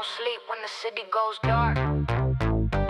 don't sleep when the city goes dark.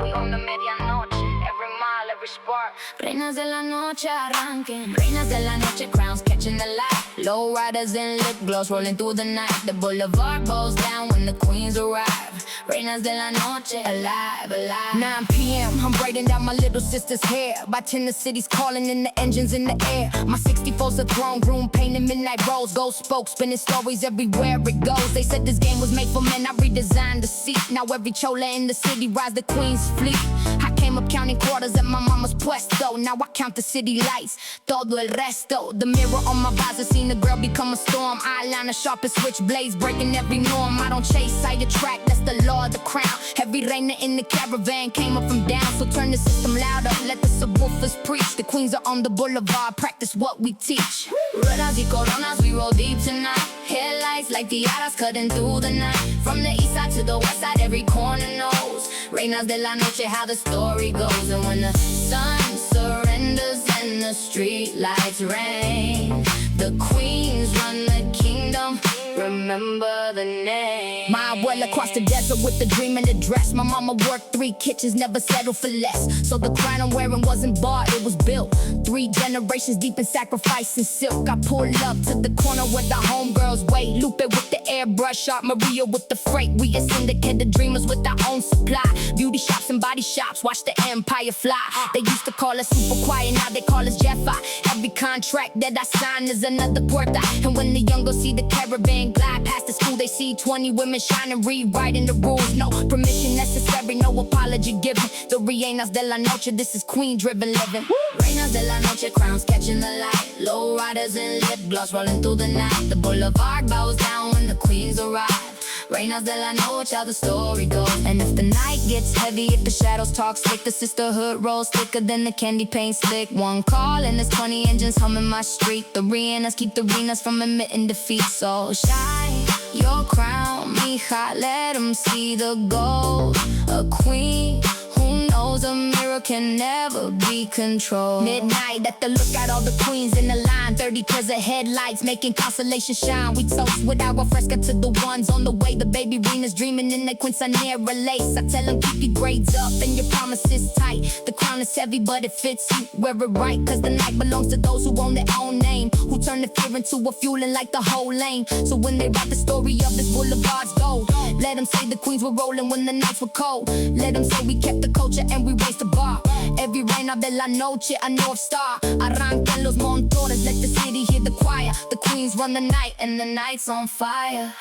We on the medianoche, every mile, every spark. Reinas de la noche arranquen, reinas de la noche, crowns catching the light. Lowriders and lip gloss rolling through the night. The boulevard goes down when the queens arrive. Reinas de la noche, alive, alive. 9 p.m., I'm braiding down my little sister's hair. By 10, the city's calling and the engine's in the air. My 64's a throne room, painting midnight rolls. Gold spokes, spinning stories everywhere it goes. They said this game was made for men, I redesigned the seat. Now every chola in the city rides the queen's fleet. I came up counting quarters at my mama's puesto. Now I count the city lights, todo el resto. The mirror on my visor, seen the girl become a storm. Eyeliner sharp as switchblades, breaking every norm. I don't chase, I attract, that's the law of the crown. Every reina in the caravan came up from down. So turn the system louder, let the subwoofers preach. The queens are on the boulevard, practice what we teach. Ruedas y coronas, we roll deep tonight. Headlights like tiaras cutting through the night. From the east side to the west side, every corner knows. Reinas de la noche, how the story goes. And when the sun surrenders and the street lights reign, the queens run the kingdom, remember the name. My abuela crossed the desert with the dream and the dress. My mama worked 3 kitchens, never settled for less. So the crown I'm wearing wasn't bought, it was built. 3 generations deep in sacrifice and silk. I pulled up to the corner where the homegirls wait. Lupe with the airbrush shot, Maria with the freight. We a syndicate of dreamers with our own supply. Beauty shops and body shops, watch the empire fly. They used to call us super quiet, now they call us Jefa. Every contract that I sign is another puerta. And when the young girls see the caravan glide past the school, they see 20 women shining, rewriting the rules. No permission necessary, no apology given. The reinas de la noche, this is queen driven living. Reinas de la noche, crowns catching the light. Lowriders and lip gloss rolling through the night. The boulevard bows down when the queens arrive. Reinas de la noche, how the story goes. And if the night gets heavy, if the shadows talk slick, the sisterhood rolls thicker than the candy paint stick. One call and there's 20 engines humming my street. The reinas keep the reinas from admitting defeat. So shine your crown, mija, let them see the gold. A queen who knows a mirror can never be controlled. Midnight at the lookout, all the queens in the line. 30 pairs of headlights making constellation shine. We toast with agua fresca to the ones on the way. The baby reinas dreaming in their quinceanera lace. I tell them keep your grades up and your promises tight. The crown is heavy but it fits you, wear it right. Cause the night belongs to those who own their own name, who turn the fear into a fuel and light the whole lane. So when they write the story of this boulevard's gold, let them say the queens were rolling when the nights were cold. Let them say we kept the culture and we raised the bar. Every reina de la noche, a North Star. Arranquen los montones, let the city hear the choir. The queens run the night and the night's on fire.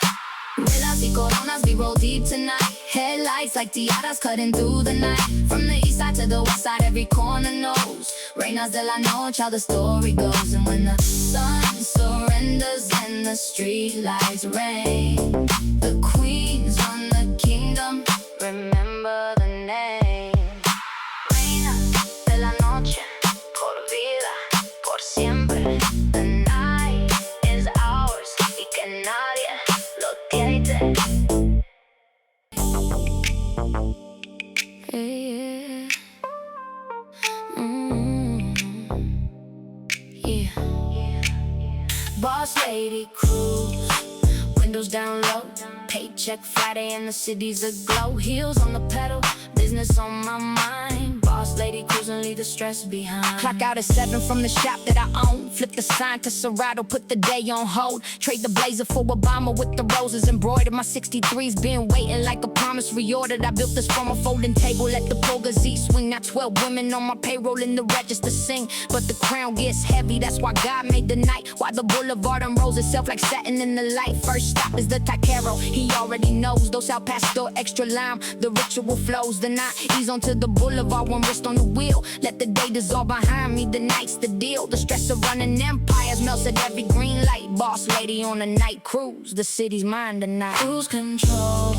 Ruedas y coronas, we roll deep tonight. Headlights like tiaras cutting through the night. From the east side to the west side, every corner knows. Reinas de la noche, how the story goes. And when the sun surrenders and the street lights reign, the queens run the kingdom, remember the name. Reina de la noche, por vida, por siempre. The night is ours y que nadie lo tiene. Yeah. Yeah. Boss lady cruise, windows down low. Paycheck Friday and the city's aglow. Heels on the pedal, business on my mind. Boss lady cruising, leave the stress behind. Clock out at 7 from the shop that I own. Flip the sign to Serato, put the day on hold. Trade the blazer for Obama with the roses embroidered. My 63's been waiting like a promise reordered. I built this from a folding table at the Bogazzi swing. Now 12 women on my payroll in the register sing. But the crown gets heavy, that's why God made the night. Why the boulevard unrolls itself like satin in the light. First stop is the Taquero, he already knows. Dos al pastor, extra lime, the ritual flows. Then I ease onto the boulevard, one wrist on the wheel. Let the day dissolve behind me, the night's the deal. The stress of running empires melts at every green light. Boss lady on a night cruise, the city's mine tonight. Cruise control,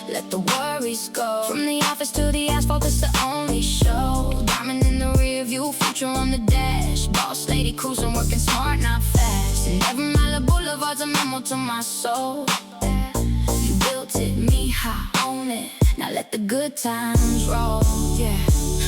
let the worries go. From the office to the asphalt, it's the only show. Diamond in the rear view, future on the dash. Boss lady cruising, working smart, not fast. And every mile of boulevard's a memo to my soul. You built it, mija, own it. Now let the good times roll, yeah.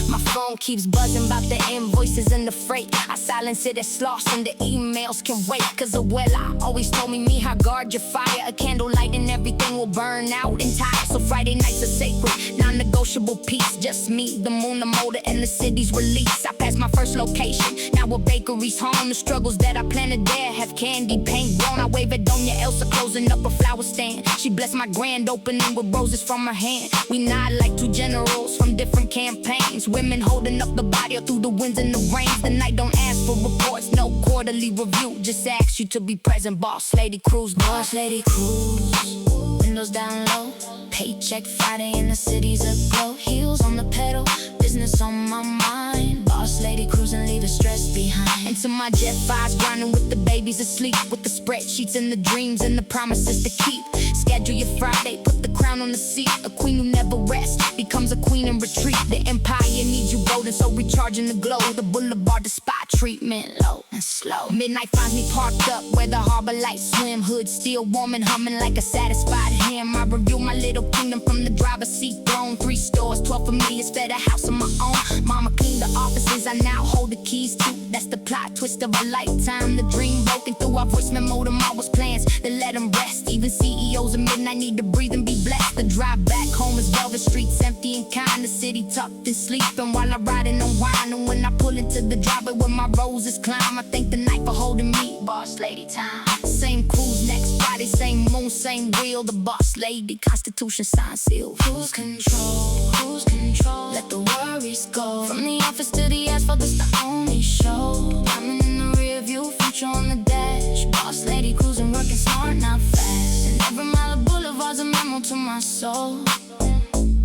My phone keeps buzzing about the invoices and the freight. I silence it as lost and the emails can wait. Cause Abuela always told me, mija, guard your fire. A candlelight and everything will burn out in time. So Friday nights are sacred, non-negotiable peace. Just me, the moon, the motor, and the city's release. I passed my first location, now a bakery's home. The struggles that I planted there have candy paint grown. I wave at Doña Elsa closing up a flower stand. She blessed my grand opening with roses from her hand. We nod like two generals from different campaigns. Women holding up the body through the winds and the rains. The night don't ask for reports, no quarterly review. Just ask you to be present, boss lady cruise. Boss lady cruise, windows down low. Paycheck Friday and the city's aglow. Heels on the pedal, business on my mind. Boss lady cruising, leave the stress behind. And to my jet fives grinding with the babies asleep. With the spreadsheets and the dreams and the promises to keep. Schedule your Friday, put the crown on the seat. A queen who never rests becomes a queen in retreat. The empire needs you golden, so recharging the glow. The boulevard, the spot treatment, low and slow. Midnight finds me parked up where the harbor lights swim. Hood still warm and humming like a satisfied hymn. I review my little kingdom from the driver's seat throne. 3 stores, 12 familiars, fed a house of my own. Mama cleaned the offices, I now hold the keys to. That's the plot twist of a lifetime. The dream broken through our voice memo, them always plans to let them rest. Even CEOs at midnight need to breathe and be blessed. The drive back home is velvet streets, empty and kind. The city tucked and sleeping while I ride in the wine. And when I pull into the driveway where my roses climb, I thank the night for holding me. Boss lady time. Same cruise next Friday, same moon, same wheel. The boss lady, Constitution sign seal. Cruise control, cruise control. Let the worries go. From the office to the asphalt, that's the only show. Diamond in the rear view, future on the dash. Boss lady cruising, working smart, not fast. And every mile of boulevard's a memo to my soul.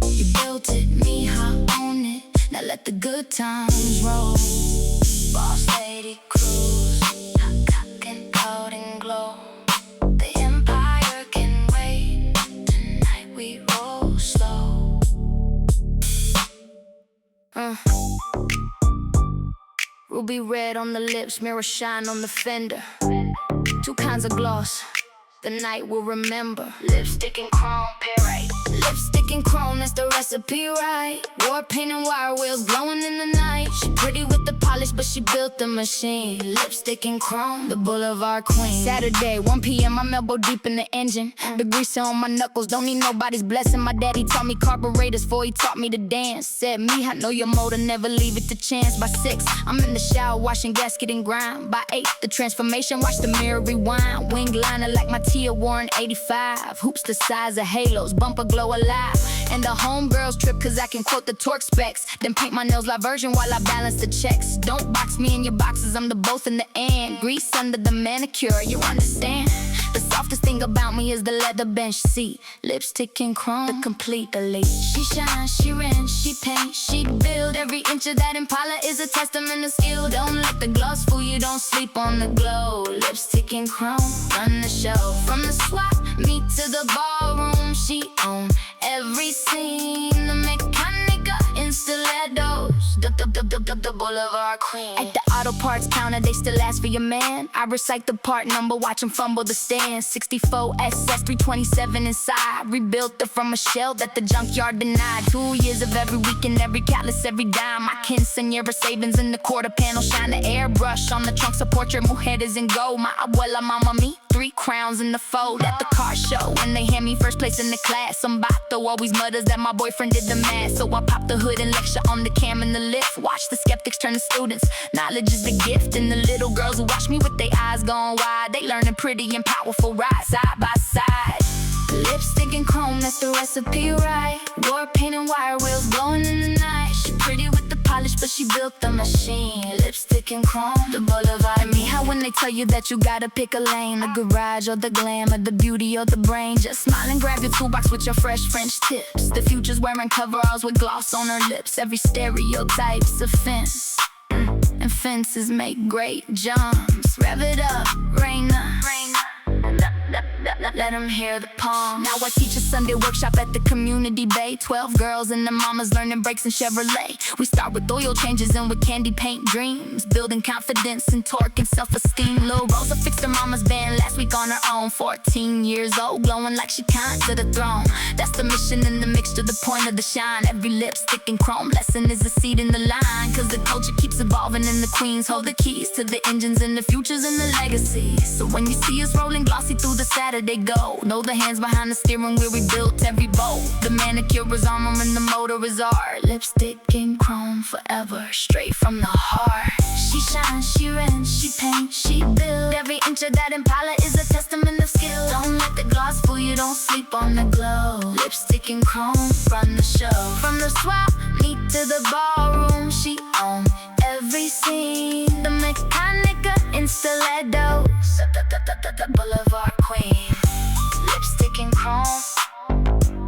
You built it, me, I own it. Now let the good times roll. Boss lady cruise, cock and out and glow. The empire can wait. Tonight we roll slow. Ruby red on the lips, mirror shine on the fender. 2 kinds of gloss, the night will remember. Lipstick and chrome, pair right. Lipstick and chrome, that's the recipe, right? War paint and wire wheels glowing in the night. She pretty with the polish, but she built the machine. Lipstick and chrome, the boulevard queen. Saturday, 1 p.m., I'm elbow deep in the engine. The grease on my knuckles, don't need nobody's blessing. My daddy taught me carburetors before he taught me to dance. Said me, I know your motor, never leave it to chance. By 6, I'm in the shower, washing gasket and grime. By 8, the transformation, watch the mirror rewind. Wing liner like my Tia Warren 85. Hoops the size of halos, bumper glow alive. And the homegirls trip cause I can quote the torque specs. Then paint my nails like version while I balance the checks. Don't box me in your boxes, I'm the both in the end. Grease under the manicure, you understand? The softest thing about me is the leather bench seat. Lipstick and chrome, the complete elite. She shines, she rents, she paint, she build. Every inch of that Impala is a testament to skill. Don't let the gloss fool you, don't sleep on the glow. Lipstick and chrome, run the show. From the swap meet to the ballroom, she own every scene. The mechanica in stilettos, the boulevard queen. At the auto parts counter, they still ask for your man. I recite the part number, watch him fumble the stand. 64 SS 327 inside. Rebuilt it from a shell that the junkyard denied. 2 years of every weekend, every callus, every dime. My quinceañera savings in the quarter panel shine. The airbrush on the trunk's a portrait, mujeres in gold. My abuela, mama, me. 3 crowns in the fold at the car show. When they hand me first place in the class, some vato always mutters that my boyfriend did the math. So I pop the hood and lecture on the cam in the lift. Watch the skeptics turn to students. Knowledge is the gift. And the little girls who watch me with their eyes gone wide, they learning pretty and powerful right side by side. Lipstick and chrome, that's the recipe, right? War paint and wire wheels glowing in the night. She pretty with the polish, but she built the machine. Lipstick and chrome, the boulevard. And me, how when they tell you that you gotta pick a lane, the garage or the glam or the beauty or the brain. Just smile and grab your toolbox with your fresh French tips. The future's wearing coveralls with gloss on her lips. Every stereotype's a fence, and fences make great jumps. Rev it up, Reina. let them hear the poem. Now I teach a Sunday workshop at the community bay. 12 girls and their mamas learning brakes in Chevrolet. We start with oil changes and with candy paint dreams, building confidence and torque and self-esteem. Lil' Rosa fixed her mama's band last week on her own. 14 years old, glowing like Chicano to the throne. That's the mission in the mixture, the point of the shine. Every lipstick and chrome lesson is a seed in the line. Cause the culture keeps evolving and the queens hold the keys to the engines and the futures and the legacy. So when you see us rolling glossy through the Saturday go, know the hands behind the steering wheel rebuilt every bolt. The manicure is on them and the motor is art. Lipstick and chrome forever, straight from the heart. She shines, she rents, she paints, she builds. Every inch of that Impala is a testament of skill. Don't let the gloss fool you, don't sleep on the glow. Lipstick and chrome run the show. From the swap meet to the ballroom, she owns every scene. The mechanica in stilettos, the Boulevard queen. Lipstick and chrome,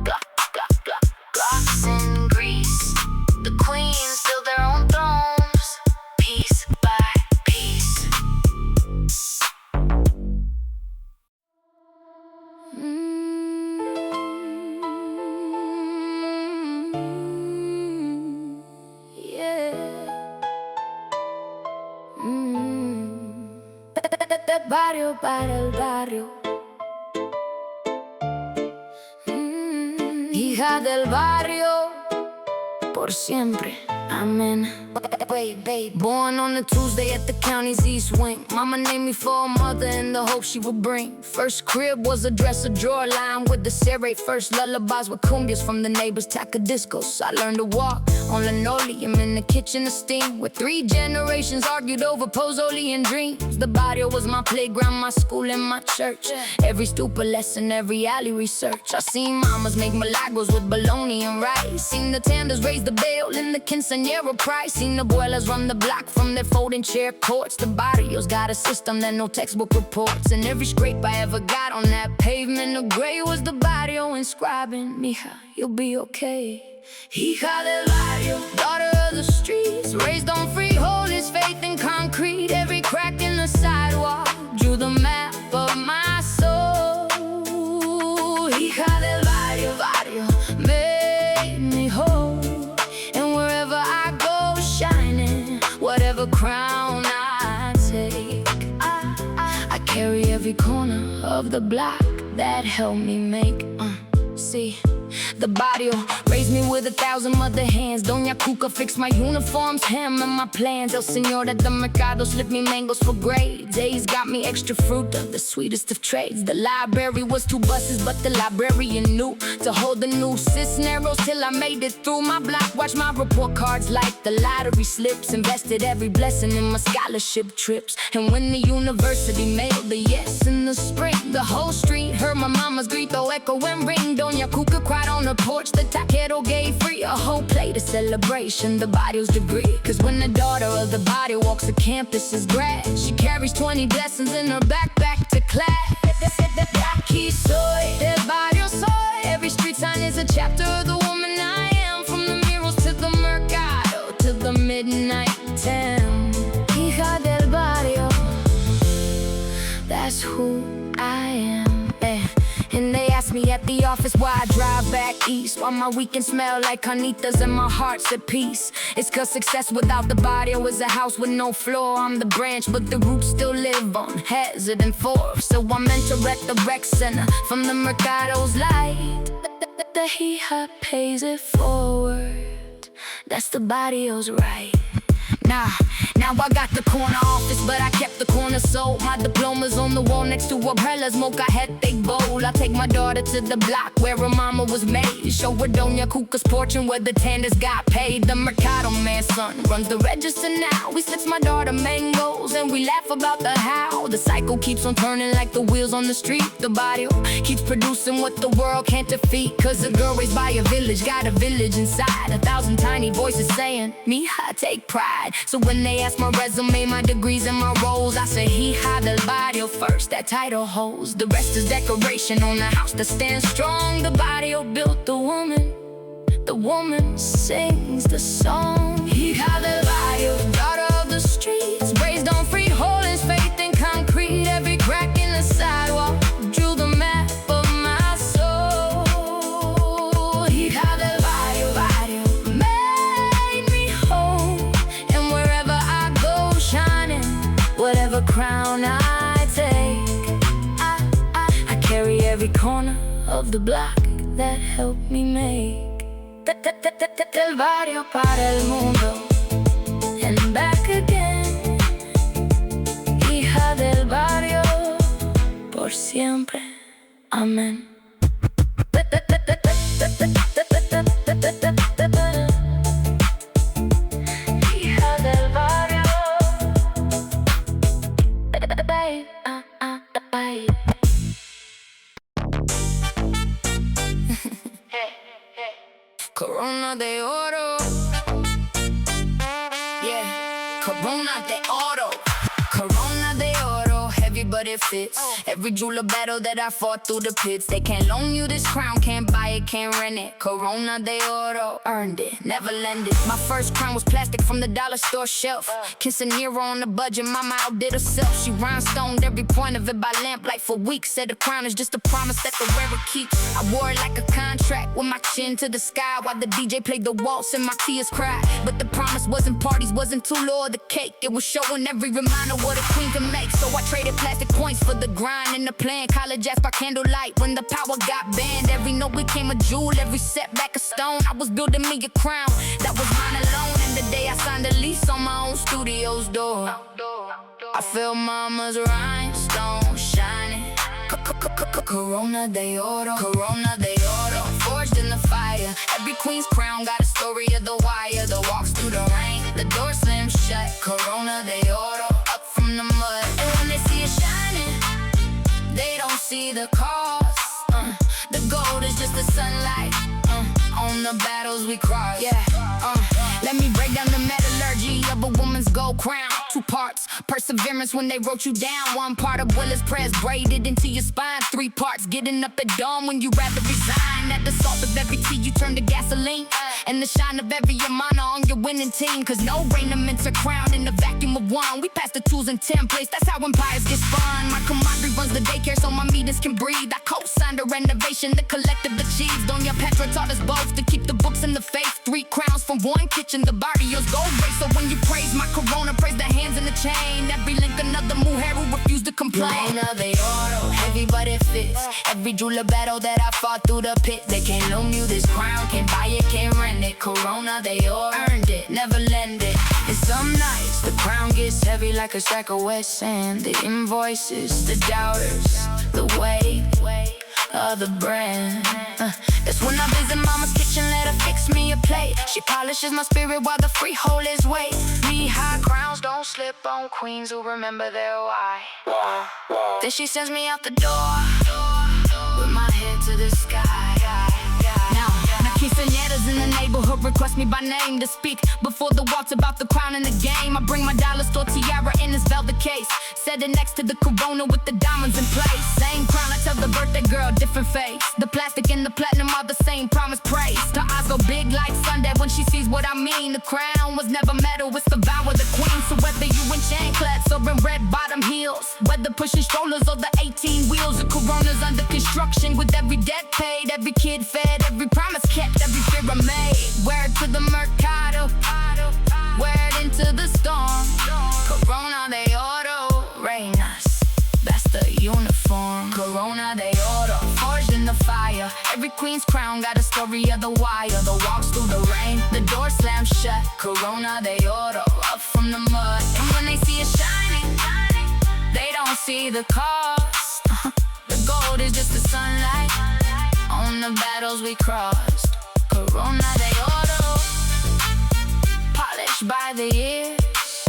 gloss and grease. The queens build their own thrones, piece by piece. Barrio para el barrio. Hija del barrio, por siempre, amén. Born on a Tuesday at the county's east wing. Mama named me for a mother in the hope she would bring. First crib was a dresser drawer lined with the serrate. First lullabies with cumbias from the neighbors' tacadiscos. I learned to walk on linoleum in the kitchen of steam, where 3 generations argued over pozole and dreams. The barrio was my playground, my school and my church. Every stupid lesson, every alley research. I seen mamas make milagros with bologna and rice. Seen the tenders raise the bell in the quinceañera price. Seen the abuelas run the block from their folding chair courts. The barrio's got a system that no textbook reports. And every scrape I ever got on that pavement of gray was the barrio inscribing, mija, you'll be okay. Hija del barrio, daughter of the streets, raised on frijoles, faith in concrete. Every crack in the sidewalk drew the map of my soul. Hija del barrio, made me whole. And wherever I go, shining, whatever crown I take, I carry every corner of the block that helped me make. See, the barrio raised me with 1,000 mother hands. Doña Cuca fixed my uniforms, hem and my plans. El Señor at the mercado slipped me mangoes for grades. Days got me extra fruit of the sweetest of trades. The library was 2 buses, but the librarian knew to hold the new Cisneros till I made it through. My block watched my report cards like the lottery slips. Invested every blessing in my scholarship trips. And when the university mailed the yes in the spring, the whole street heard my mama's grito echo and ring. Doña Cuca cried on the porch, the taquero gave free a whole plate of celebration, the barrio's degree. Cause when the daughter of the barrio walks the campus's grass, she carries 20 blessings in her backpack to class. Aquí soy, del barrio soy. Every street sign is a chapter of the woman I am. From the murals to the mercado to the midnight town. Hija del barrio, that's who I am. And they ask me at the office why I drive back east, why my weekends smell like carnitas and my heart's at peace. It's cause success without the barrio is a house with no floor. I'm the branch but the roots still live on Hazard and Fourth. So I mentor at the rec center from the mercado's light. The hija pays it forward, that's the barrio's right. Now I got the corner office, but I kept the corner sold. My diploma's on the wall next to umbrellas, mocha headache bowl. I take my daughter to the block where her mama was made. Show her Doña Cuca's porch and where the tenders got paid. The Mercado man's son runs the register now. We slits my daughter mangoes and we laugh about the how. The cycle keeps on turning like the wheels on the street. The barrio keeps producing what the world can't defeat. Cause a girl raised by a village got a village inside. 1,000 tiny voices saying, mija, take pride. So when they ask my resume, my degrees and my roles, I say Hija del Barrio first, that title holds. The rest is decoration on the house that stands strong. The barrio built the woman sings the song. Hija del Barrio, daughter of the streets, raised on frijoles, faith in concrete. Every crack in the sidewalk drew the map crown I take. I carry every corner of the block that helped me make. Del barrio para el mundo and back again. Hija del barrio, por siempre, amén. Hija del barrio. Corona de oro. Yeah, Corona de oro. Corona de oro, heavy but it fits. Every jeweler battle that I fought through the pits. They can't loan you this crown, can't buy it, can't rent it. Corona de oro, earned it, never lend it. My first crown was plastic from the dollar store shelf. Quinceañera on the budget, mama outdid herself. She rhinestoned every point of it by lamplight for weeks. Said the crown is just a promise that the wearer keeps. I wore it like a contract with my chin to the sky while the DJ played the waltz and my tears cried. But the promise wasn't parties, wasn't too low of the cake. It was showing every reminder what a queen can make. So I traded plastic points for the grind and the plan. College ass by candlelight when the power got banned. Every note became a jewel, every setback a stone. I was building me a crown that was mine alone. And the day I signed a lease on my own studio's door, I felt mama's rhinestone shining. Corona de oro, Corona de oro, forged in the fire. Every queen's crown got a story of the wire. The walks through the rain, the door slammed shut. Corona de oro, up from the mud. And when they see it shining, they don't see the cost. The gold is just the sunlight on the battles we cross. Yeah. Let me break down the metallurgy of a woman's gold crown. 2 parts, perseverance when they wrote you down. 1 part of Willis press braided into your spine. 3 parts, getting up at dawn when you rather resign. At the salt of every tea you turn to gasoline, and the shine of every Yamana on your winning team. Cause no reignament's are crowned in the vacuum of one. We pass the tools and templates, that's how empires get spun. My camaraderie runs the daycare so my meetings can breathe. I co-signed a renovation the collective achieved. Doña Petra taught us both to keep the books in the faith. 3 crowns from one kitchen, the barrio's gold race. So when you praise my corona, praise the hands in the chain. Every link another mujer who refused to complain. Corona de oro, heavy but it fits. Every jeweler battle that I fought through the pit. They can't loan you this crown, can't buy it, can't rent it. Corona de oro, earned it, never lend it. And some nights the crown gets heavy like a sack of wet sand. The invoices, the doubters, the weight of the brand. That's when I visit mama's kitchen, let her fix me a plate. She polishes my spirit while the freehold is weight. Me high crowns don't slip on queens who remember their why. Then she sends me out the door with my head to the sky. Now quinceañeras in the neighborhood request me by name to speak before the waltz about the crown in the game. I bring my dollar store tiara in this velvet case, set it next to the corona with the diamonds in place. Same crown, I tell the birthday girl, different face. The plastic and the platinum are the same, promise praise. Her eyes go big like Sunday when she sees what I mean. The crown was never metal, it's the vow of the queen. So whether you in chanclets or in red bottom heels, whether pushing strollers or the 18 wheels, the corona's under construction with every debt paid, every kid fed, every promise kept, every fear I made. Wear it to the mercado, wear it into the storm. Corona de oro, reinas, that's the uniform. Corona de oro, forged in the fire. Every queen's crown got a story of the wire. The walks through the rain, the door slammed shut. Corona de oro, up from the mud. And when they see it shining, they don't see the cost. The gold is just the sunlight on the battles we crossed. Corona de oro, polished by the years,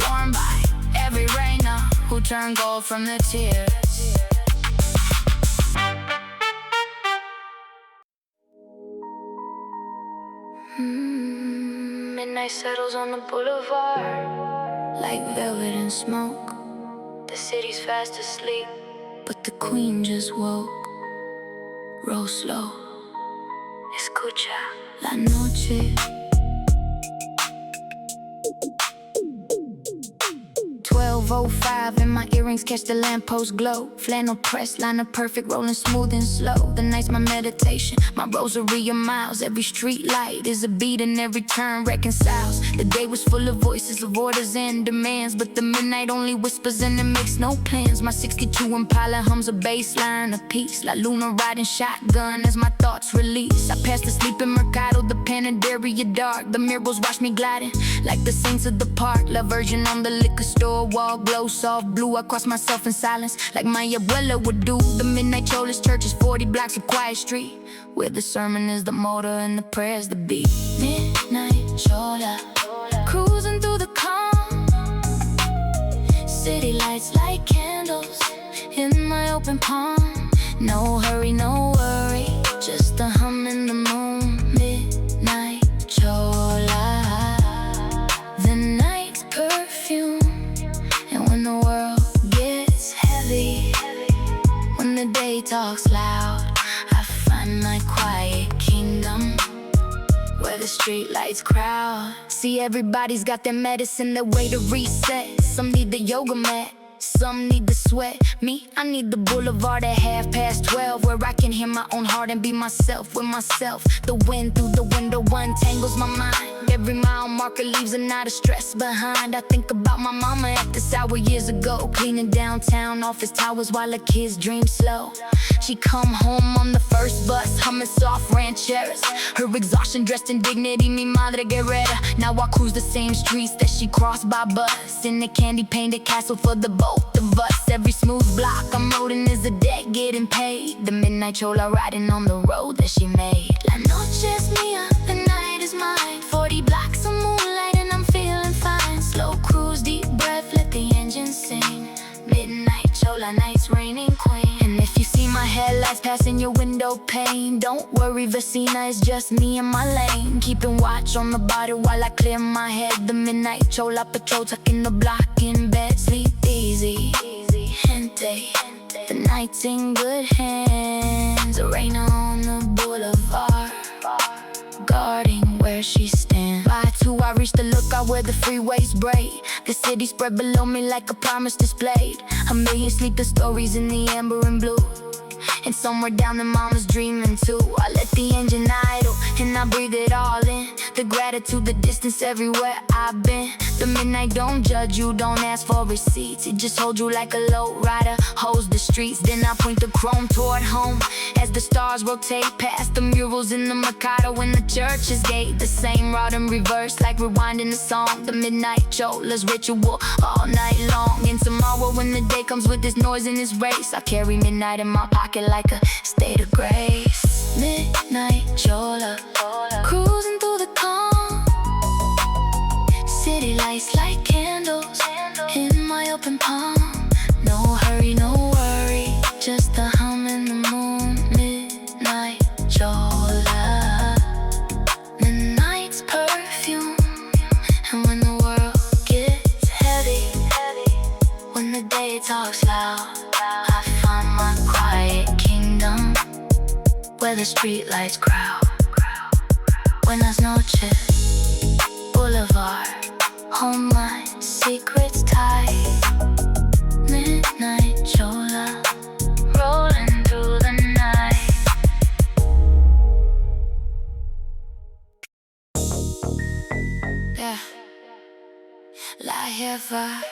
worn by every reina who turned gold from the tears. Midnight settles on the boulevard like velvet and smoke. The city's fast asleep, but the queen just woke. Roll slow, escucha la noche. 12 12:05 and my earrings catch the lamppost glow. Flannel press, liner perfect, rolling smooth and slow. The night's my meditation, my rosary of miles. Every street light is a beat and every turn reconciles. The day was full of voices of orders and demands, but the midnight only whispers and it makes no plans. My 62 Impala hums a bass line of peace, like Luna riding shotgun as my thoughts release. I pass the sleeping Mercado, the Panadera dark. The mirrors watch me gliding like the saints of the park. La Virgin on the liquor store wall, glow soft blue. I cross myself in silence like my abuela would do. The midnight Chola's church is 40 blocks of quiet street, where the sermon is the motor and the prayer's the beat. Midnight Chola, cruising through the calm. City lights like candles in my open palm. No hurry, no worry, just a hum in the moon. Midnight Chola, the night's perfume. And when the world gets heavy, when the day talks loud, I find my quiet kingdom, where the street lights crowd. See, everybody's got their medicine, their way to reset. Some need the yoga mat, some need the sweat. Me, I need the Boulevard at 12:30, where I can hear my own heart and be myself with myself. The wind through the window untangles my mind. Every mile marker leaves a night of stress behind. I think about my mama at this hour years ago, cleaning downtown office towers while her kids dream slow. She come home on the first bus, humming soft rancheras. Her exhaustion dressed in dignity, mi madre guerrera. Now I cruise the same streets that she crossed by bus, in the candy painted castle for the both of us. Every smooth block I'm loading is a debt getting paid. The midnight Chola riding on the road that she made. La noche es mía, the night is mine. 40 blocks of moonlight and I'm feeling fine. Slow cruise, deep breath, let the engine sing. Midnight Chola, nights reigning queen. And if you see my headlights passing your window pane, don't worry, Vecina, it's just me and my lane. Keeping watch on the body while I clear my head. The midnight Chola patrol, tucking the block in bed. Sleep easy, gente, the night's in good hands. Reina on the Boulevard, guarding where she stands. By 2 I reach the lookout where the freeways break. The city spread below me like a promise displayed. A million sleepless stories in the amber and blue, and somewhere down the mama's dreaming too. I let the engine idle and I breathe it all in. The gratitude, the distance everywhere I've been. The midnight don't judge you, don't ask for receipts. It just holds you like a lowrider, holds the streets. Then I point the chrome toward home as the stars rotate past the murals in the Mercado and the church's gate. The same route in reverse, like rewinding the song. The midnight Chola's ritual all night long. And tomorrow when the day comes with this noise and this race, I carry midnight in my pocket like a state of grace. Midnight Chola, cruising through the calm. City lights like candles in my open palm. No hurry, no worry, just a hum in the moon. Midnight Chola, the night's perfume. And when the world gets heavy, when the day talks loud, I find my quiet kingdom, where the street lights crowd. Buenas noches, Boulevard, home line, secrets tight. Midnight Chola, rolling through the night. Yeah, La Jefa.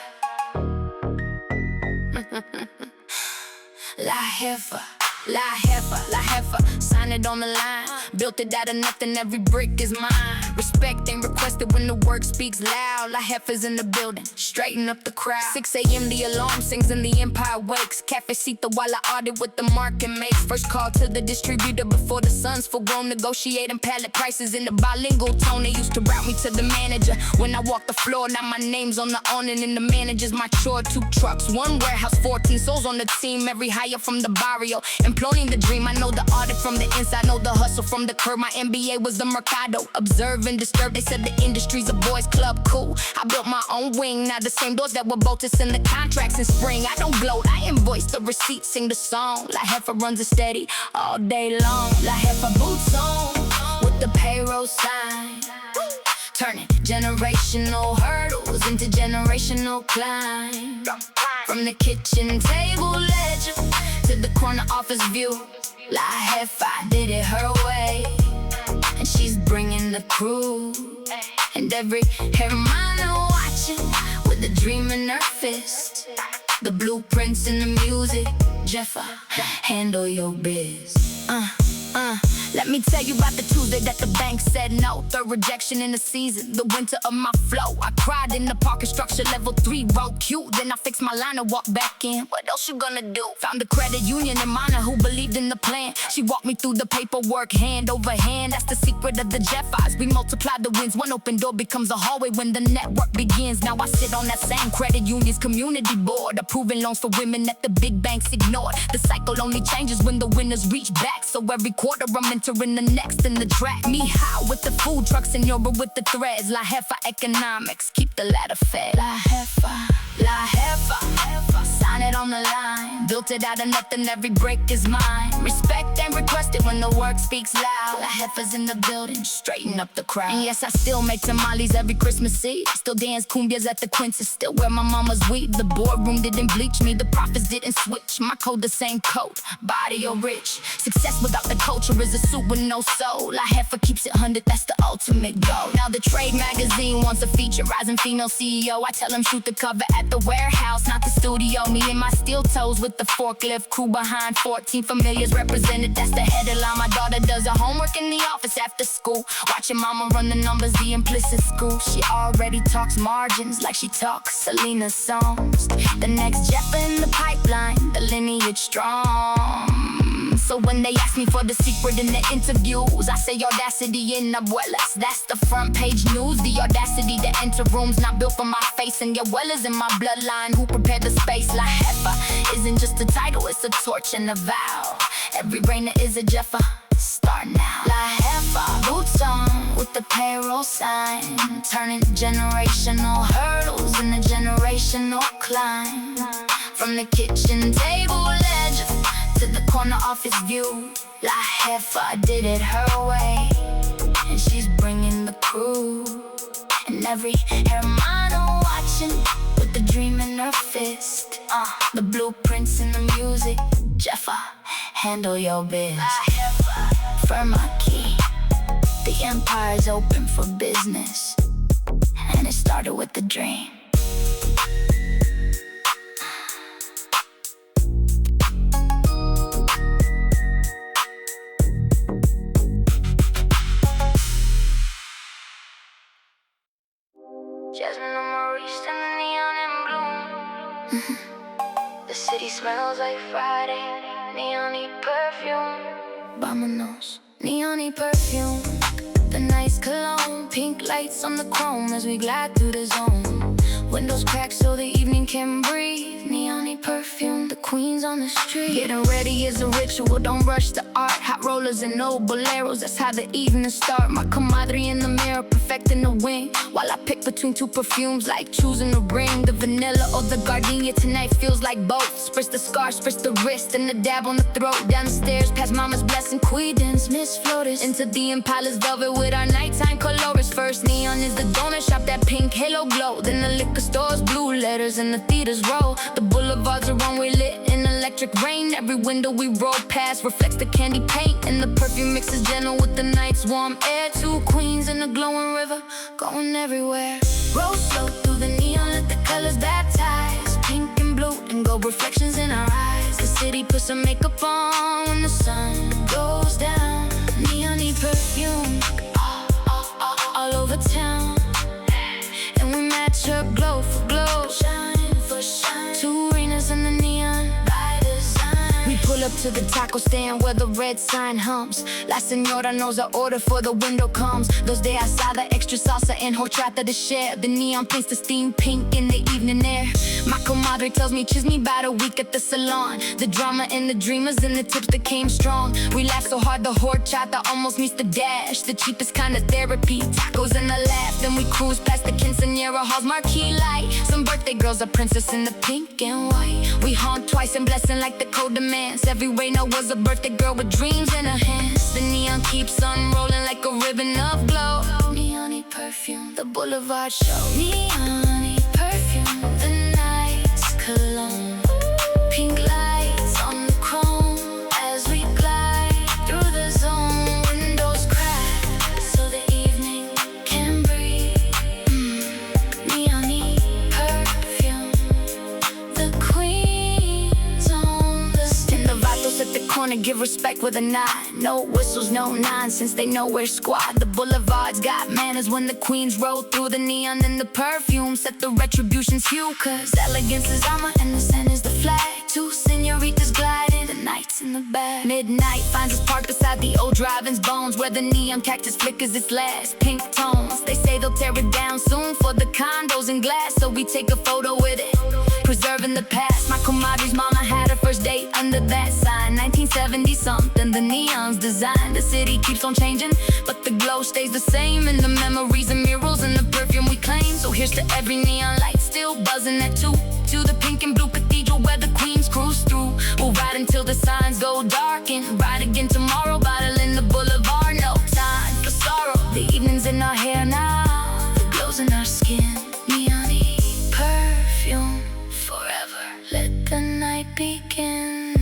La Jefa, La Jefa, La Jefa, sign it on the line. Built it out of nothing, every brick is mine. Respect ain't requested when the work speaks loud. La Jefa's in the building, straighten up the crowd. 6 a.m. the alarm sings and the empire wakes. Cafecito while I audit what the market makes. First call to the distributor before the sun's full grown. Negotiating pallet prices in the bilingual tone. They used to route me to the manager when I walk the floor. Now my name's on the awning and the manager's my chore. 2 trucks, 1 warehouse, 14 souls on the team. Every hire from the barrio, employing the dream. I know the audit from the inside, know the hustle from the curb. My MBA was the Mercado, observe and disturb. They said the industry's a boys club, cool. I built my own wing, now the same doors that were bolted in the contracts in spring. I don't gloat, I invoice the receipts, sing the song. La Jefa runs it steady all day long. La Jefa boots on with the payroll sign. turning generational hurdles into generational climb. From the kitchen table ledger to the corner office view, La Jefa did it her way, and she's bringing the crew. And every hermano watching with a dream in her fist. The blueprints in the music, Jefa, handle your biz. Let me tell you about the Tuesday that the bank said no. Third rejection in the season, the winter of my flow. I cried in the parking structure, level 3, road cute. Then I fixed my line and walked back in. What else you gonna do? Found a credit union in Manera who believed in the plan. She walked me through the paperwork, hand over hand. That's the secret of the Jeffas. We multiply the wins. One open door becomes a hallway when the network begins. Now I sit on that same credit union's community board, approving loans for women that the big banks ignored. The cycle only changes when the winners reach back. So every quarter I'm entering the next in the track. Me high with the food trucks and Yoruba with the threads. La Jefa economics, keep the ladder fed. La Jefa, sign it on the line. Built it out of nothing, every break is mine. Respect and request it when the work speaks loud. La Jefa's in the building, straighten up the crowd. And yes, I still make tamales every Christmas Eve. Still dance cumbias at the Quinces, still wear my mama's weave. The boardroom didn't bleach me, the profits didn't switch. My code the same coat, body or rich. Success without the culture is a suit with no soul. La Jefa keeps it 100, that's the ultimate goal. Now the trade magazine wants a feature, rising female CEO. I tell them shoot the cover at the warehouse, not the studio. Me and my steel toes with the forklift crew behind. 14 familiars represented, that's the headline. My daughter does her homework in the office after school, watching mama run the numbers, the implicit school. She already talks margins like she talks Selena's songs. The next Jefa in the pipeline, the lineage strong. So when they ask me for the secret in the interviews, I say audacity in abuelas. That's the front page news. The audacity to enter rooms not built for my face, and your well is in my bloodline. Who prepared the space? La Jefa isn't just a title, it's a torch and a vow. Every reina is a Jefa. Start now. La Jefa, boots on with the payroll sign, turning generational hurdles into generational climb. From the kitchen table ledger to the corner office view, La Jefa did it her way, and she's bringing the crew. And every hermano watching with the dream in her fist. The blueprints in the music, Jefa, handle your biz. La Jefa, Firme Mujer, the empire's open for business, and it started with a dream. Jasmine on Maurice and the neon in bloom. The city smells like Friday, neon-y perfume. Vámonos, neon-y perfume. The night's cologne, pink lights on the chrome as we glide through the zone. Windows cracked so the evening can breathe. Neon-y perfume, the queens on the street. Getting ready is a ritual, don't rush the art. Hot rollers and old boleros, that's how the evening start. My comadre in the mirror, perfecting the wing, while I pick between two perfumes like choosing the ring. The vanilla or the gardenia, tonight feels like both. Spritz the scar, spritz the wrist, and the dab on the throat. Down the stairs, past mama's blessing, Queedence, Miss Flotus. Into the Impala's velvet with our nighttime colors. First neon is the donut shop, that pink halo glow. Then the liquor stores, blue letters, and the theaters roll. The boulevards are runway lit in electric rain. Every window we roll past reflects the candy paint, and the perfume mixes gentle with the night's warm air. Two queens in the glowing river, going everywhere. Roll slow through the neon, let the colors baptize. Pink and blue and gold reflections in our eyes. The city puts some makeup on when the sun goes down. Neon-y perfume all over town, and we match her glow for glow, shine for shine. Two arenas in the neon by design. We pull up to the taco stand where the red sign hums. La señora knows our order for the window comes. Dos de asada, extra salsa and horchata to share. The neon paints the steam pink in the evening air. My comadre tells me chisme about a week at the salon. The drama and the dreamers and the tips that came strong. We laugh so hard the horchata almost meets the dash. The cheapest kind of therapy, tacos and a laugh. Then we cruise past the quinceañera hall's marquee light. Some birthday girls are princess in the pink and white. We honk twice and blessing like the code demands. Every Reina was a birthday girl with dreams in her hands. The neon keeps unrolling like a ribbon of glow. Neon-y perfume. perfume. The Boulevard show. Neon perfume. The night's cologne. Pink lights on the chrome as we glide through the zone. Windows crack so the evening can breathe. Neon perfume. The queen's on the stage. And the vatos at the corner give respect with a nod. No whistles, no nonsense, they know we're squad. The Boulevard's got manners when the queens roll through. The neon and the perfume set the retribution's hue. Cause elegance is armor and the scent is the flag. Two senoritas gliding, the nights in the back. Midnight finds us parked beside the old drive-in's bones, where the neon cactus flickers its last pink tones. They say they'll tear it down soon for the condos and glass, so we take a photo with it, preserving the past. My comadre's mama had her first date under that sign, 1970 something, the neon's design. The city keeps on changing, but the glow stays the same. In the memories and murals and the perfume we claim. So here's to every neon light still buzzing at 2. To the pink and blue cathedral where the queens cruise through. We'll ride until the signs go dark and ride again tomorrow, bottling the Boulevard. No time for sorrow. The evening's in our hair now, the glow's in our skin. Neon perfume forever. Let the night begin.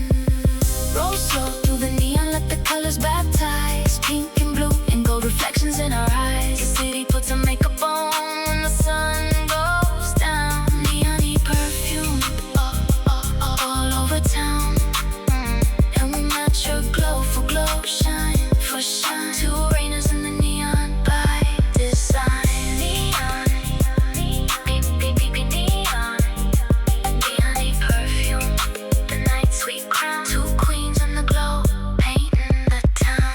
Roll slow through the neon, let the colors baptize. Pink and blue and gold reflections in our eyes. The city puts her makeup on when the sun goes down. Neon perfume all over town. And we match your glow for glow, shine for shine. Two reinas in the neon by design. Neon, neon perfume. The night sweet crown. Two queens in the glow, painting the town.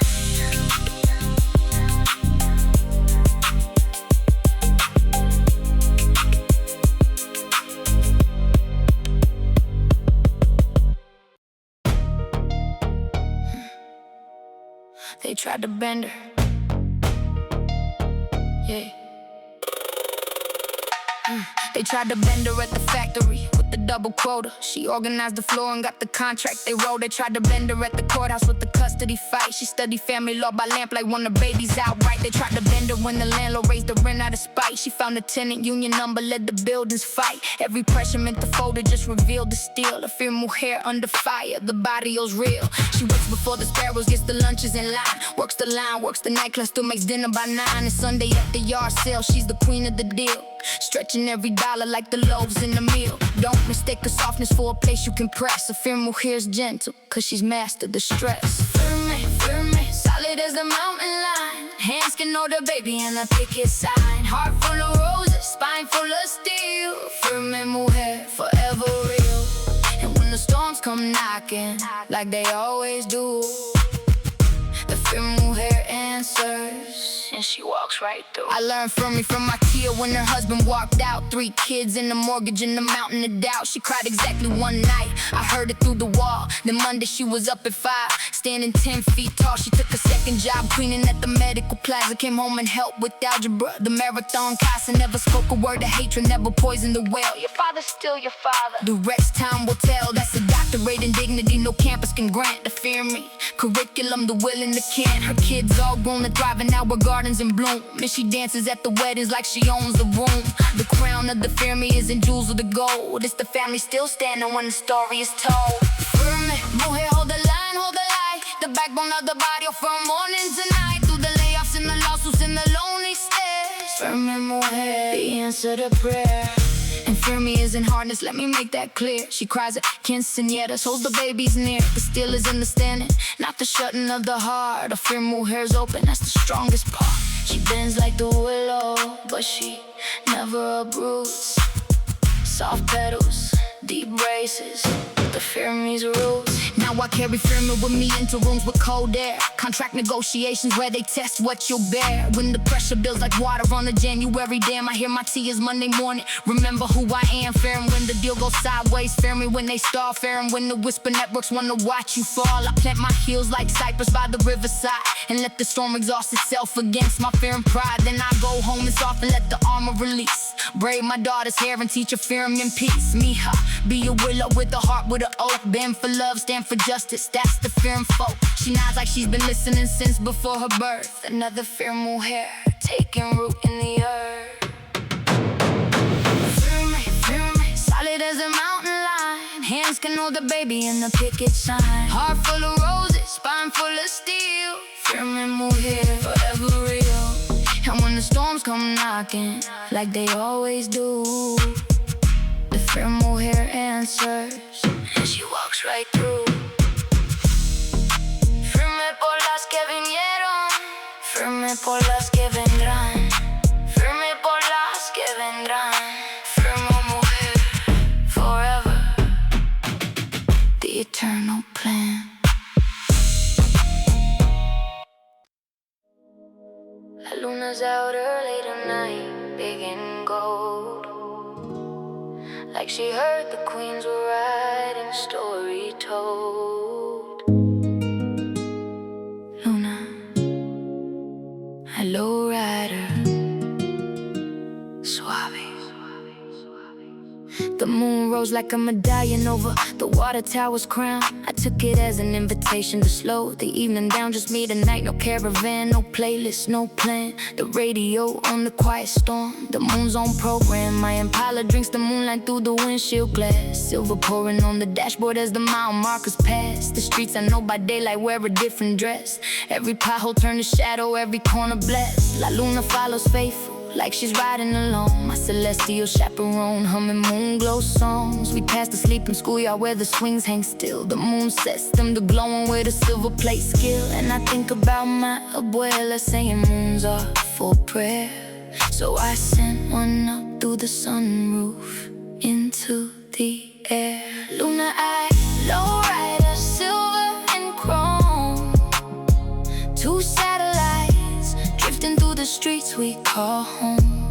They tried to bend her. Yeah. They tried to bend her at the factory with the double quota. She organized the floor and got the contract they wrote. They tried to bend her at the courthouse with the custody fight. She studied family law by lamplight, won her babies outright. They tried to bend her when the landlord raised the rent out of spite. She found a tenant union number, led the building's fight. Every pressure meant the folder just revealed the steel. A Firme Mujer under fire, the barrio's real. She works before the sparrows, gets the lunches in line. Works the line, works the nightclub, still makes dinner by 9. And Sunday at the yard sale, she's the queen of the deal. Stretching every dollar like the loaves in the meal. Don't mistake her softness for a place you can press. A Firme Mujer's gentle, cause she's mastered the stress. Firme, firme, solid as the mountain line. Hands can hold her baby and a picket sign. Heart full of roses, spine full of steel. Firme Mujer, forever real. And when the storms come knocking, like they always do, the Firme Mujer answers, and she walks right through. I learned from my tia when her husband walked out. 3 kids and a mortgage and a mountain of doubt. She cried exactly one night, I heard it through the wall. Then Monday she was up at 5, standing 10 feet tall. She took a second job cleaning at the medical plaza. Came home and helped with algebra, the marathon casa. Never spoke a word of hatred, never poisoned the well. Your father's still your father, the rest time will tell. That's a doctorate in dignity no campus can grant. The Firme curriculum, the will and the can. Her kids all grown and thriving, now her gardens in bloom. And she dances at the weddings like she owns the room. The crown of the Firme is in jewels of the gold. It's the family still standing when the story is told. Firme Mujer, hold the line, hold the light. The backbone of the barrio from morning to night. Through the layoffs and the lawsuits and the lonely stares. Firme Mujer, the answer to prayer. And Firme isn't hardness, let me make that clear. She cries at quinceañeras, holds the babies near. The steel is in the standing, not the shutting of the heart. A Firme Mujer's open, that's the strongest part. She bends like the willow, but she never uproots. Soft petals, deep braces, the Firme's roots. Now I carry Firme with me into rooms with cold air. Contract negotiations where they test what you'll bear. When the pressure builds like water on a January dam, I hear my tears Monday morning. Remember who I am. Firme when the deal goes sideways. Firme when they stall. Firme when the whisper networks wanna watch you fall. I plant my heels like cypress by the riverside and let the storm exhaust itself against my fear and pride. Then I go home and soft and let the armor release. Braid my daughter's hair and teach her Firme in peace. Mija, be a willow with a heart with an oak. Bend for love, stand for justice, that's the Firme folk. She nods like she's been listening since before her birth. Another Firme Mujer taking root in the earth. Firme, firme, solid as a mountain line. Hands can hold the baby in the picket sign. Heart full of roses, spine full of steel. Firme Mujer, forever real. And when the storms come knocking, like they always do, the Firme Mujer answers, and she walks right through. Firme por las que vinieron, firme por las que vendrán, firme por las que vendrán. Firme Mujer, forever, the eternal plan. La luna's out early tonight, big and gold, like she heard the queens were writing a story told. Luna, a lowrider, suave. The moon rose like a medallion over the water tower's crown. I took it as an invitation to slow the evening down. Just me tonight, no caravan, no playlist, no plan. The radio on the quiet storm, the moon's on program. My Impala drinks the moonlight through the windshield glass. Silver pouring on the dashboard as the mile markers pass. The streets I know by daylight wear a different dress. Every pothole turn to shadow, every corner blessed. La luna follows faithful, like she's riding alone. My celestial chaperone, humming moon glow songs. We pass the sleeping schoolyard where the swings hang still. The moon sets them to glowing with a silver plate skill. And I think about my abuela saying moons are for prayer. So I sent one up through the sunroof into the air. Luna, I lowrider, silver and chrome. Two satellites drifting through the streets we call home.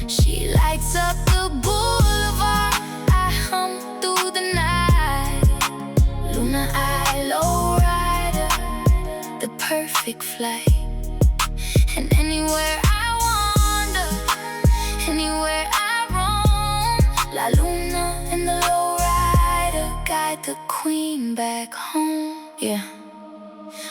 She lights up the boulevard, I hum through the night. Luna, I lowrider, the perfect flight. And anywhere I wander, anywhere I roam, La Luna and the lowrider guide the queen back home. Yeah.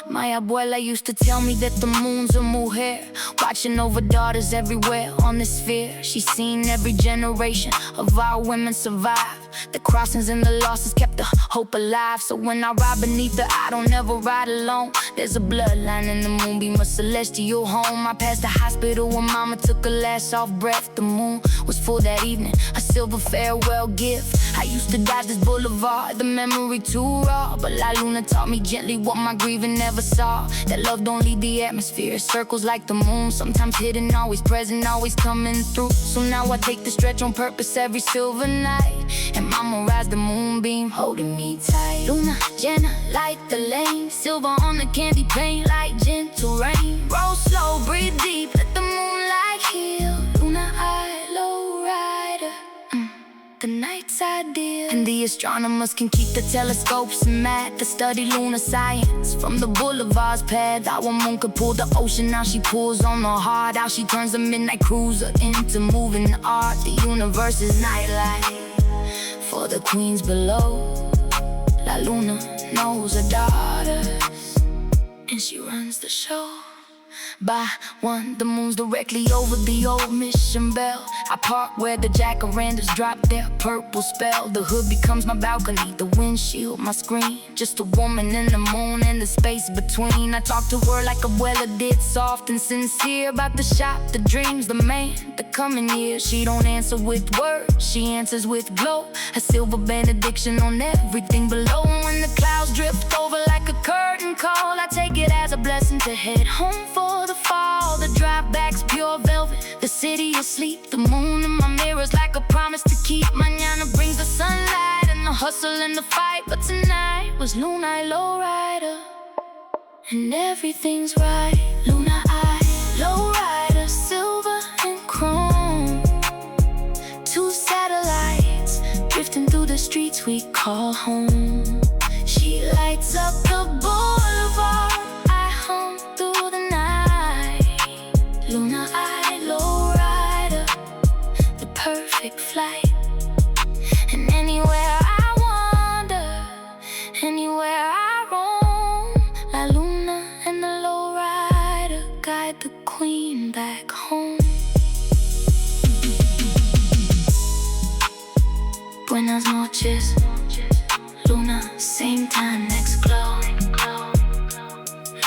My abuela used to tell me that the moon's a mujer, watching over daughters everywhere on the sphere. She's seen every generation of our women survive. The crossings and the losses kept the hope alive. So when I ride beneath her, I don't ever ride alone. There's a bloodline in the moonbeam, a celestial home. I passed the hospital when mama took her last soft breath. The moon was full that evening, a silver farewell gift. I used to dodge this boulevard, the memory too raw. But La Luna taught me gently what my grieving never saw. That love don't leave the atmosphere, it circles like the moon. Sometimes hidden, always present, always coming through. So now I take the stretch on purpose every silver night. And mama rides the moonbeam, holding me tight. Luna, Jenna, light the lane. Silver on the candy pane, like gentle rain. Roll slow, breathe deep, let the moonlight heal. Luna, I lowrider, the night's ideal. And the astronomers can keep the telescopes and math to study lunar science. From the boulevard's path, our moon could pull the ocean. Now she pulls on the heart. How she turns a midnight cruiser into moving art. The universe is nightlight for the queens below. La Luna knows her daughters, and she runs the show. By one, the moon's directly over the old Mission Bell. I park where the jacarandas drop their purple spell. The hood becomes my balcony, the windshield my screen. Just a woman in the moon and the space between. I talk to her like Abuela did, soft and sincere, about the shop, the dreams, the man, the coming years. She don't answer with words, she answers with glow. A silver benediction on everything below. When the clouds drift over like a curtain call, I take it as a blessing to head home for the fall. The drive back's pure velvet, the city asleep. The moon in my mirror's like a promise to keep. Mañana brings the sunlight and the hustle and the fight. But tonight was Luna lowrider, and everything's right. Luna I lowrider, silver and chrome. Two satellites drifting through the streets we call home. She lights up the boulevard, I hum through the night. Luna I lowrider, the perfect flight. And anywhere I wander, anywhere I roam, La Luna and the lowrider guide the queen back home. noches. Luna, same time, next glow.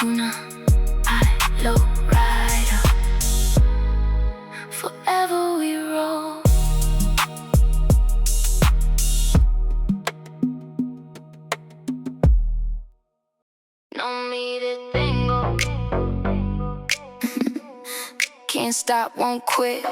Luna, I Lowrider. Forever we roll. No me detengo. Can't stop, won't quit.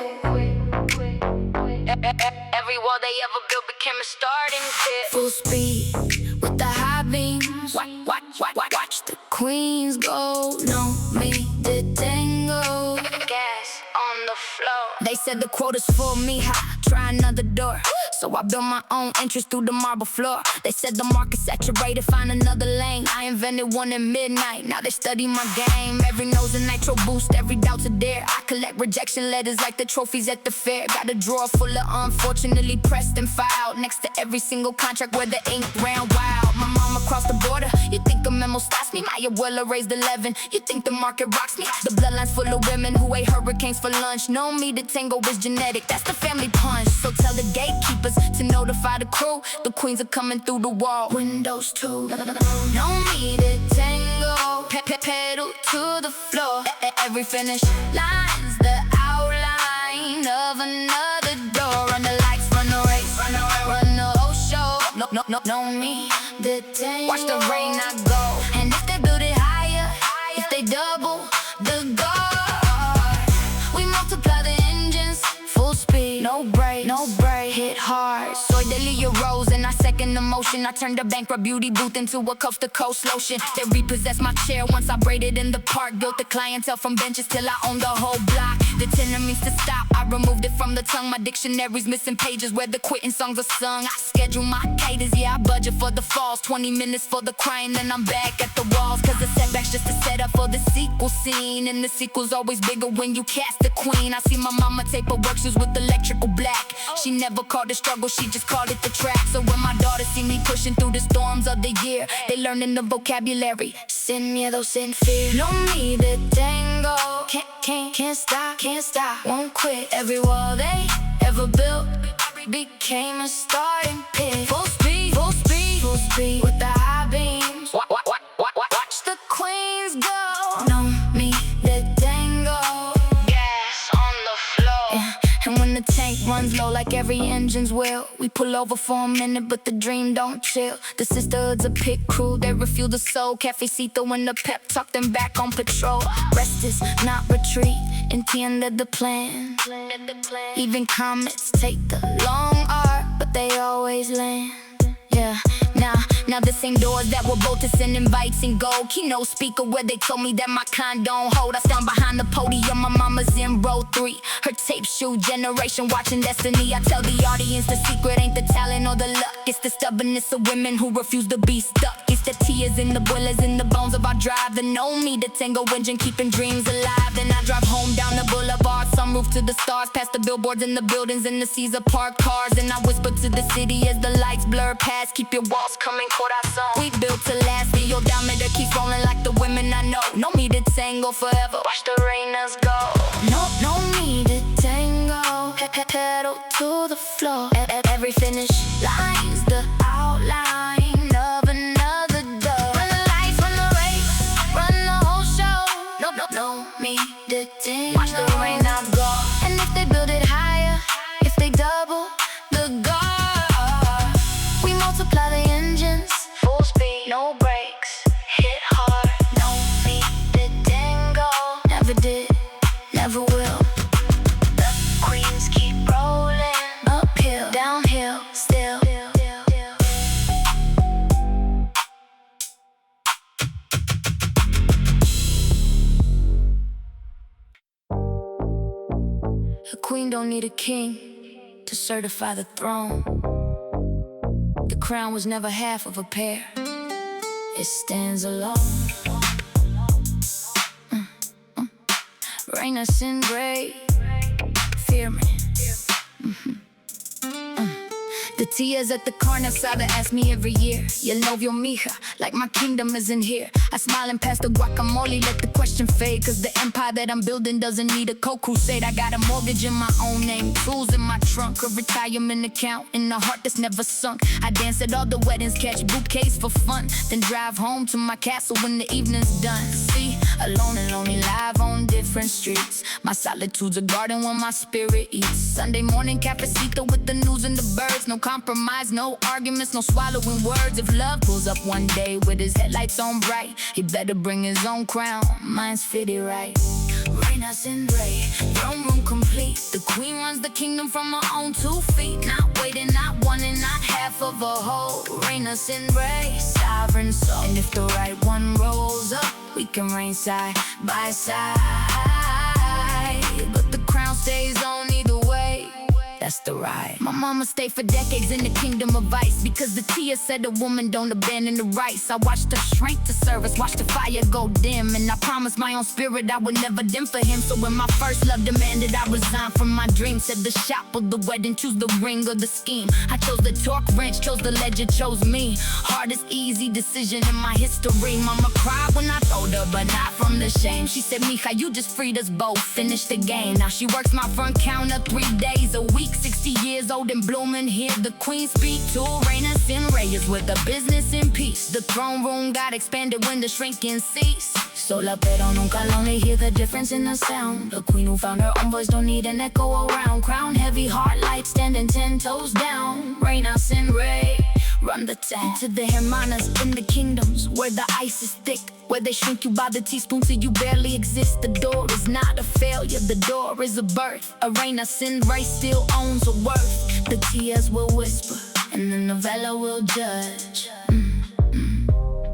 Every wall they ever built became a starting pit. Full speed with the high beams. Watch the queens go. No me detengo. Gas on the floor. They said the quota's for me, try another door. So I built my own entrance through the marble floor. They said the market's saturated, find another lane. I invented one at midnight, now they study my game. Every nose a nitro boost, every doubt's a dare. I collect rejection letters like the trophies at the fair. Got a drawer full of unfortunately pressed and filed next to every single contract where the ink ran wild. My mama crossed the border, you think a memo stops me? My abuela raised 11, you think the market rocks me? The bloodline's full of women who ate hurricanes for lunch. No me detengo is genetic, that's the family punch. So tell the gatekeepers to notify the crew. The queens are coming through the wall. Windows too. No me detengo. Pedal to the floor. Every finish line's the outline of another door. Run the lights, run the race, run the whole show. No me detengo. Watch the rain not go. And if they build it higher, if they double the guard, we multiply the engines, full speed, no break, hit hard. Soy Delia Rose and I second the motion. I turned a bankrupt beauty booth into a coast-to-coast lotion. They repossessed my chair once I braided in the park. Built the clientele from benches till I owned the whole block. The tenor means to stop, I removed it from the tongue. My dictionary's missing pages where the quitting songs are sung. I schedule my cadence, yeah, I budget for the falls. 20 minutes for the crying, then I'm back at the walls. Cause the setback's just a setup for the sequel scene. And the sequel's always bigger when you cast the queen. I see my mama tape her work shoes with electrical black. She never called it struggle, she just called it the track. So when my daughters see me pushing through the storms of the year, they learning the vocabulary. Sin miedo, sin fear. No me detengo. Can't stop, won't quit. Every wall they ever built became a starting pit. Full speed with the high beams. Watch the queens go. No me detengo. Gas on the floor. Yeah. And when the tank runs low like every engine's will, we pull over for a minute but the dream don't chill. The sisterhood's a pit crew, they refuel the soul. Cafecito when the pep talk, them back on patrol. Rest is not retreat, entiende the plan. Even comets take the long arc, but they always land. Yeah, now the same doors that were bolted send invites and gold. Keynote speaker where they told me that my kind don't hold. I stand behind the podium, my mama's in row 3. Her tape shoe generation watching destiny. I tell the audience the secret ain't the talent or the luck. It's the stubbornness of women who refuse to be stuck. It's the tears in the boilers in the bones of our drive. The no me detengo engine keeping dreams alive. Then I drive home down the boulevard, sunroof to the stars, past the billboards and the buildings and the seas of parked cars. And I whisper to the city as the lights blur past, keep your walls coming, corazón. We built to last, the odometer keeps rolling like the women I know. No me detengo forever, watch the reinas go. No me detengo. Pedal to the floor. Every finish line's the outline of another door. Run the lights, run the race, run the whole show. No me detengo. Watch the rain not go. And if they build it higher, if they double the guard, we multiply the engines, full speed, no brakes, hit hard. No me detengo. Never did, never will. The queens keep rolling, uphill, downhill, still. A queen don't need a king to certify the throne. The crown was never half of a pair, it stands alone. Reina Sin Rey, Firme. The tias at the carne asada ask me every year, you love your mija, like my kingdom isn't here. I smile and pass the guacamole, let the question fade, cause the empire that I'm building doesn't need a co-crusade. I got a mortgage in my own name, tools in my trunk, a retirement account, and a heart that's never sunk. I dance at all the weddings, catch bouquets for fun, then drive home to my castle when the evening's done. See, alone and lonely, live on different streets. My solitude's a garden where my spirit eats. Sunday morning, cafecito with the news and the birds. No compromise, no arguments, no swallowing words. If love pulls up one day with his headlights on bright, he better bring his own crown, mine's fitted right. Reina Sin Rey, throne room complete. The queen runs the kingdom from her own 2 feet. Not waiting, not one and not half of a whole. Reina Sin Rey, sovereign soul. And if the right one rolls up, we can reign side by side. But the crown stays on either way. That's the ride. My mama stayed for decades in the kingdom of ice, because the tia said a woman don't abandon the rice. I watched her shrink to service, watched the fire go dim, and I promised my own spirit I would never dim for him. So when my first love demanded I resign from my dream, said the shop or the wedding, choose the ring or the scheme. I chose the torque wrench, chose the ledger, chose me. Hardest easy decision in my history. Mama cried when I told her, but not from the shame. She said, mija, you just freed us both, finish the game. Now she works my front counter 3 days a week. 60 years old and blooming, hear the queen speak to Reina Sin Rey is with a business in peace. The throne room got expanded when the shrinking ceased. Sola pero nunca lonely, hear the difference in the sound. The queen who found her own voice don't need an echo around. Crown heavy, heart light, standing 10 toes down. Reina Sin Rey, run the town. To the hermanas in the kingdoms where the ice is thick, where they shrink you by the teaspoon till you barely exist. The door is not a failure, the door is a birth. A Reina Sin Rey still owns a worth. The tias will whisper and the novella will judge.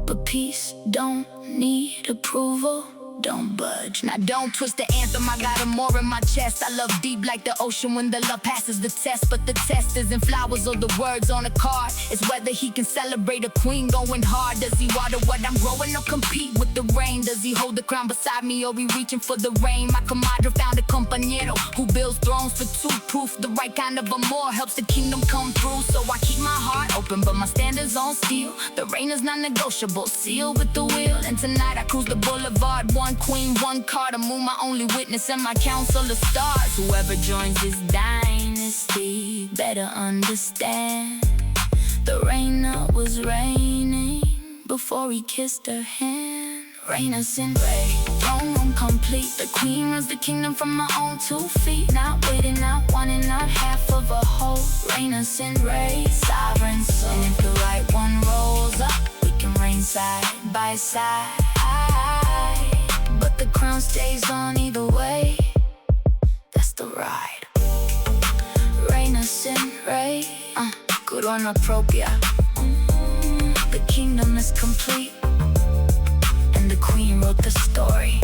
But peace don't need approval, don't budge. Now don't twist the anthem, I got a more in my chest. I love deep like the ocean when the love passes the test. But the test isn't flowers or the words on a card, it's whether he can celebrate a queen going hard. Does he water what I'm growing or compete with the rain? Does he hold the crown beside me or be reaching for the rain? My comadre found a compañero who builds thrones for 2 proof. The right kind of amor helps the kingdom come through. So I keep my heart open but my standards on steel. The reign is non-negotiable, sealed with the wheel. And tonight I cruise the boulevard, 1 queen, 1 card, a moon, my only witness and my council of stars. Whoever joins this dynasty better understand the Reina was reigning before he kissed her hand. Reina Sin Rey, throne room complete. The queen runs the kingdom from her own 2 feet. Not waiting, not one and not half of a whole. Reina Sin Rey, sovereign soul. And if the right one rolls up, we can reign side by side. But the crown stays on either way. That's the ride. Reina Sin Rey, corona propia. The kingdom is complete, and the queen wrote the story.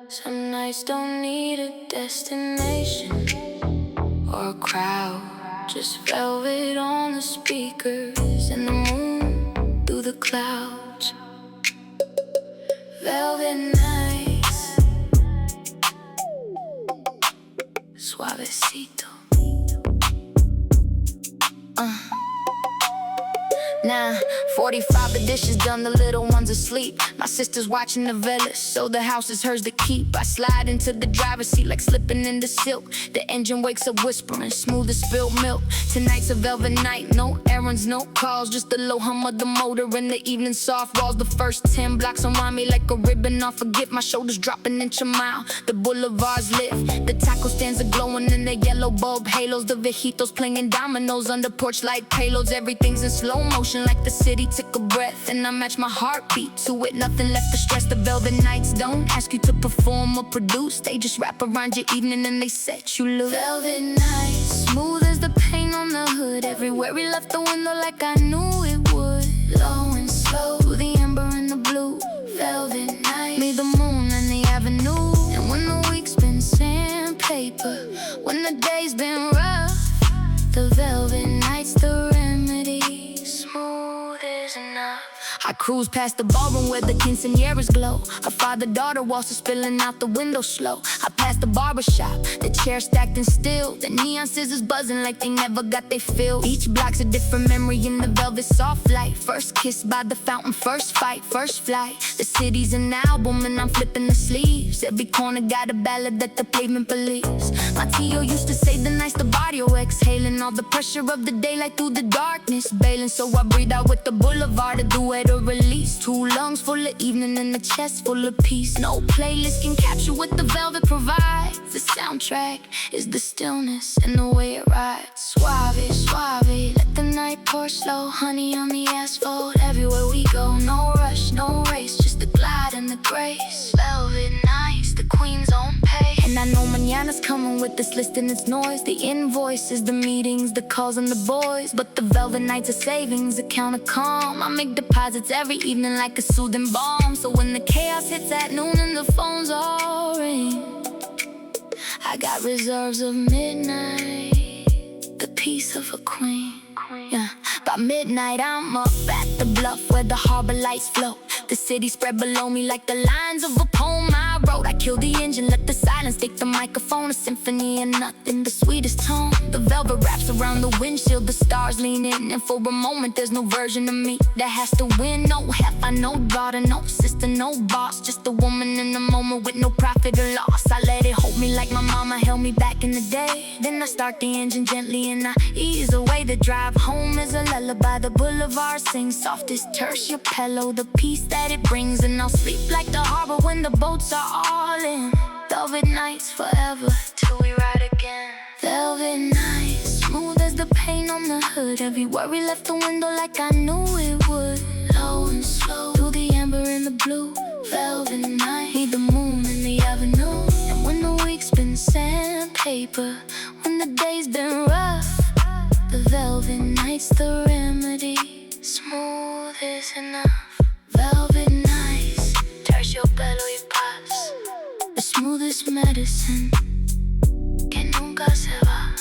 Some nights don't need a destination or a crowd, just velvet on the speakers and the moon through the clouds. Velvet nights, suavecito. Nah, 45 the dishes done, the little ones asleep. My sister's watching the novellas, so the house is hers to keep. I slide into the driver's seat like slipping into silk. The engine wakes up whispering, smooth as spilled milk. Tonight's a velvet night, no errands, no calls, just the low hum of the motor and the evening soft walls. The first 10 blocks around me like a ribbon off a gift. My shoulders drop an inch a mile, the boulevards lit. The taco stands are glowing in the yellow bulb halos. The viejitos playing dominoes under porch light payloads. Everything's in slow motion like the city took a breath, and I match my heartbeat to it. Nothing left to stress. The velvet nights don't ask you to perform or produce, they just wrap around your evening and they set you loose. Velvet nights, smooth as the paint on the hood. Everywhere we left the window like I knew it would. Low and slow, the amber and the blue. Velvet nights, me the moon and the avenue. And when the week's been sandpaper, when the day's been rough, the velvet nights, the remedy, smooth is enough. I cruise past the ballroom where the quinceañeras glow. A father-daughter waltz is spilling out the window slow. I pass past the barbershop. The chair stacked and still, the neon scissors buzzing like they never got their fill. Each block's a different memory in the velvet soft light. First kiss by the fountain, first fight, first flight. The city's an album and I'm flipping the sleeves. Every corner got a ballad that the pavement believes. My Tio used to say the nice, the barrio, exhaling all the pressure of the daylight through the darkness, bailing. So I breathe out with the Boulevard, a duet or release. Two lungs full of evening and a chest full of peace. No playlist can capture what the velvet provides. The soundtrack is the stillness and the way it rides. Suave, suave, let the night pour slow. Honey on the asphalt, everywhere we go. No rush, no race, just the glide and the grace. Velvet nights, the queen's own pace. And I know mañana's coming with this list and its noise. The invoices, the meetings, the calls and the boys. But the velvet nights are savings, account of calm. I make deposits every evening like a soothing balm. So when the chaos hits at noon and the phones all ring, I got reserves of midnight, the peace of a queen. Yeah. By midnight I'm up at the bluff where the harbor lights float. The city spread below me like the lines of a poem I wrote. I kill the engine, let the silence take the microphone. A symphony and nothing, the sweetest tone. The velvet wraps around the windshield, the stars lean in. And for a moment there's no version of me that has to win. No Jefa, no daughter, no sister, no boss. Just a woman in the moment with no profit or loss. I let it hold me like my mama held me back in the day. Then I start the engine gently and I ease away. The drive home is a lullaby, the Boulevard sings softest terciopelo, the peace that it brings. And I'll sleep like the harbor when the boats are all in. Velvet nights forever till we ride again. Velvet nights, smooth as the paint on the hood. Every worry left the window like I knew it would. Low and slow through the amber and the blue. Velvet night, need the moon in the avenue. And when the week's been sandpaper, when the day's been rough, the velvet night's the remedy. Smooth is enough. Velvet nights, terciopelo y paz, the smoothest medicine que nunca se va.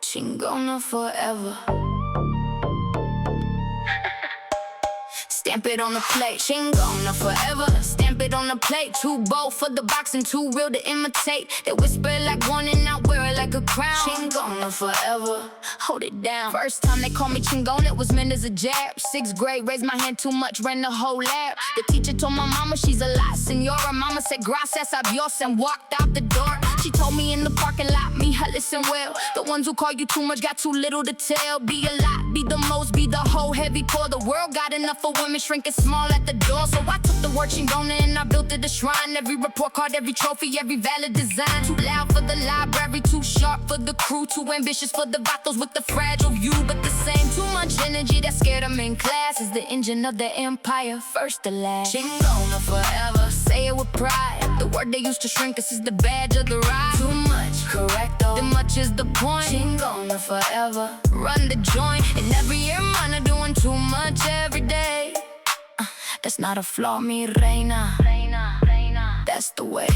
Chingona forever. Stamp it on the plate, Chingona forever. Stamp it on the plate, too bold for the box and too real to imitate. They whisper it like one and I wear it like a crown. Chingona forever, hold it down. First time they called me Chingona, it was meant as a jab. 6th grade, raised my hand too much, ran the whole lab. The teacher told my mama she's a lot, senora. Mama said gracias a Dios and walked out the door. She told me in the parking lot, mija, listen well. The ones who call you too much got too little to tell. Be a lot, be the most, be the whole heavy pour. The world got enough for women shrinking small at the door. So I took the word Chingona and I built it a shrine. Every report card, every trophy, every valid design. Too loud for the library, too sharp for the crew. Too ambitious for the vatos with the fragile view. But the same, too much energy that scared them in class. Is the engine of the empire, first to last. Chingona forever, say it with pride. The word they used to shrink us is the badge of the ride. Too much, correcto, too much is the point. Chingona forever, run the joint. And every year mine are doing too much every day. That's not a flaw, mi reina. That's the way.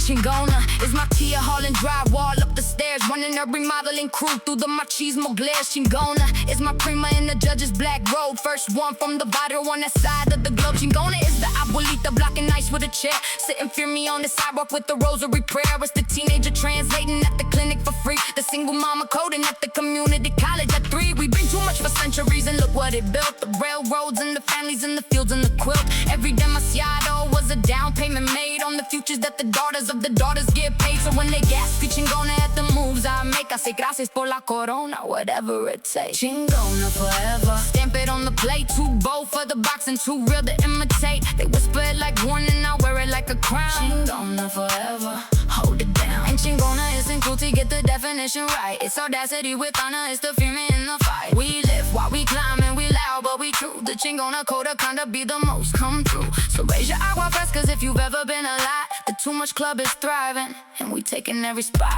Chingona is my tia hauling drywall up the stairs, running a remodeling crew through the machismo glares. Chingona is my prima in the judge's black robe, first one from the bottom on that side of the globe. Chingona is the abuelita blocking ice with a chair, sitting firme on the sidewalk with the rosary prayer. It's the teenager translating at the clinic for free, the single mama coding at the community college at 3. We've been too much for centuries and look what it built. The railroads and the families and the fields and the quilt. Every demasiado was a down payment made on the futures that the daughters of the daughters get paid. So when they gasp, Chingona at the moves I make, I say gracias por la corona, whatever it takes. Chingona forever, stamp it on the plate. Too bold for the box and too real to imitate. They whisper it like one and I wear it like a crown. Chingona forever, hold it down. And Chingona isn't cool to get the definition right. It's audacity with honor, it's the firme in the fight. We live while we climb and we loud but we true. The Chingona code of conduct be the most come through. So raise your agua fresca, cause if you've ever been a lot, the too much club is thriving and we taking every spot.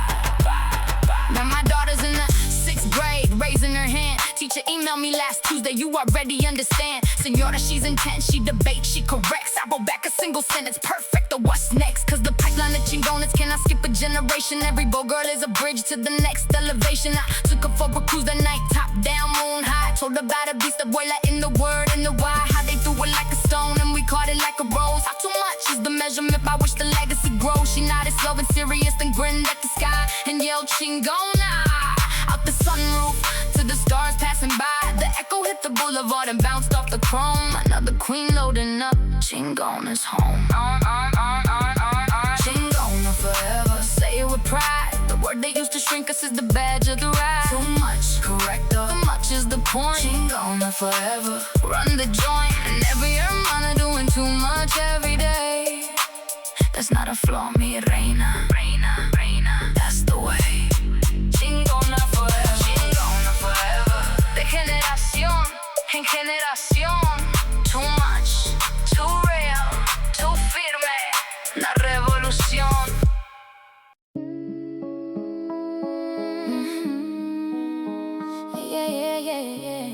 Now my daughter's in the 6th grade, raising her hand, Teacher emailed me last Tuesday, you already understand. Senora, she's intense, she debates, she corrects. I wrote back a single sentence, perfect, or what's next? Cause the pipeline of chingonas cannot skip a generation. Every boy girl is a bridge to the next elevation. I took her for a cruise that night, top down, moon high. Told her about a beast, the boy in the word and the why. How they threw it like a stone and we caught it like a rose. How too much is the measurement by which the legacy grows. She nodded slow and serious, then grinned at the sky and yelled Chingona. Out the sunroof to the stars passing by. The echo hit the boulevard and bounced off the chrome. Another queen loading up, Chingona's home. Chingona forever, say it with pride. The word they used to shrink us is the badge of the ride. Too much, correct her, too much is the point. Chingona forever, run the joint. And every hermana doing too much every day. That's not a flaw, mi reina. Reina, reina, that's the way. Chingona forever, Chingona forever. De generación en generación. Too much, too real, too firme. La revolución. Yeah, yeah, yeah, yeah.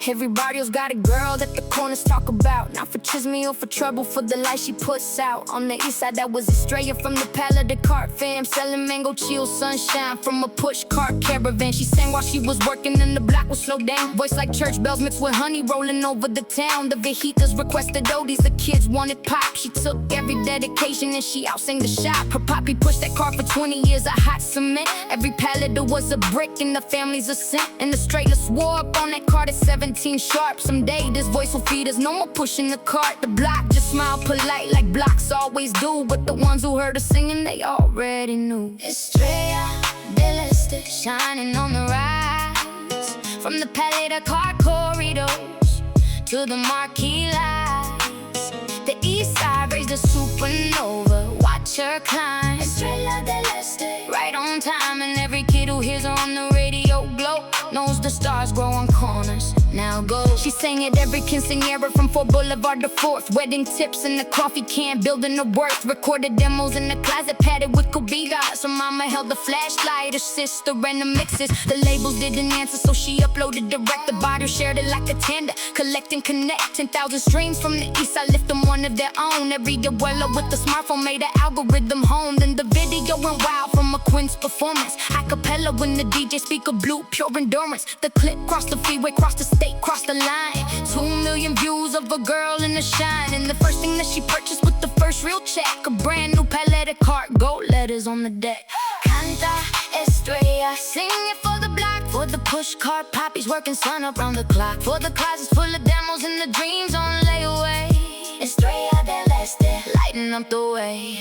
Every barrio's got a girl that the corners talk about. Not for chisme or for trouble, for the life she puts out. On the east side, that was Estrella from the Pala de Cart fam. Selling mango chill, sunshine from a push cart caravan. She sang while she was working and the block was slowed down. Voice like church bells mixed with honey rolling over the town. The Vejitas requested oldies, the kids wanted pop. She took every dedication and she outsang the shop. Her poppy pushed that car for 20 years of hot cement. Every pallet there was a brick in the family's ascent. And the straightless swore up on that cart at 17 sharp. Someday this voice will feed us, no more pushing the cart. The block just smiled polite like blocks always do. But the ones who heard her singing, they already knew. Estrella del Este, shining on the rise. From the palais to car corridors to the marquee lights. The east side raised a supernova, watch her climb. Estrella del Este, right on time. And every kid who hears her on the radio glow knows the stars grow on corners. Now go. She sang at every quinceañera from 4 Boulevard to 4th. Wedding tips in the coffee can, building her worth. Recorded demos in the closet, padded with cobigas. Her mama held the flashlight, her sister ran the mixes. The labels didn't answer, so she uploaded direct. The body shared it like a tender, collect and connect. 10,000 streams from the east, I lift them one of their own. Every abuela with the smartphone made an algorithm home. Then the video went wild from a Quinn's performance. Acapella when the DJ speaker blew, pure endurance. The clip crossed the freeway, crossed the state, crossed the line. 2 million views of a girl in the shine. And the first thing that she purchased with the first real check, a brand new palette cart, gold letters on the deck. Canta Estrella, sing it for the block. For the push cart, poppies working sun up round the clock. For the closets full of demos and the dreams on layaway. Estrella del Este, lighting up the way.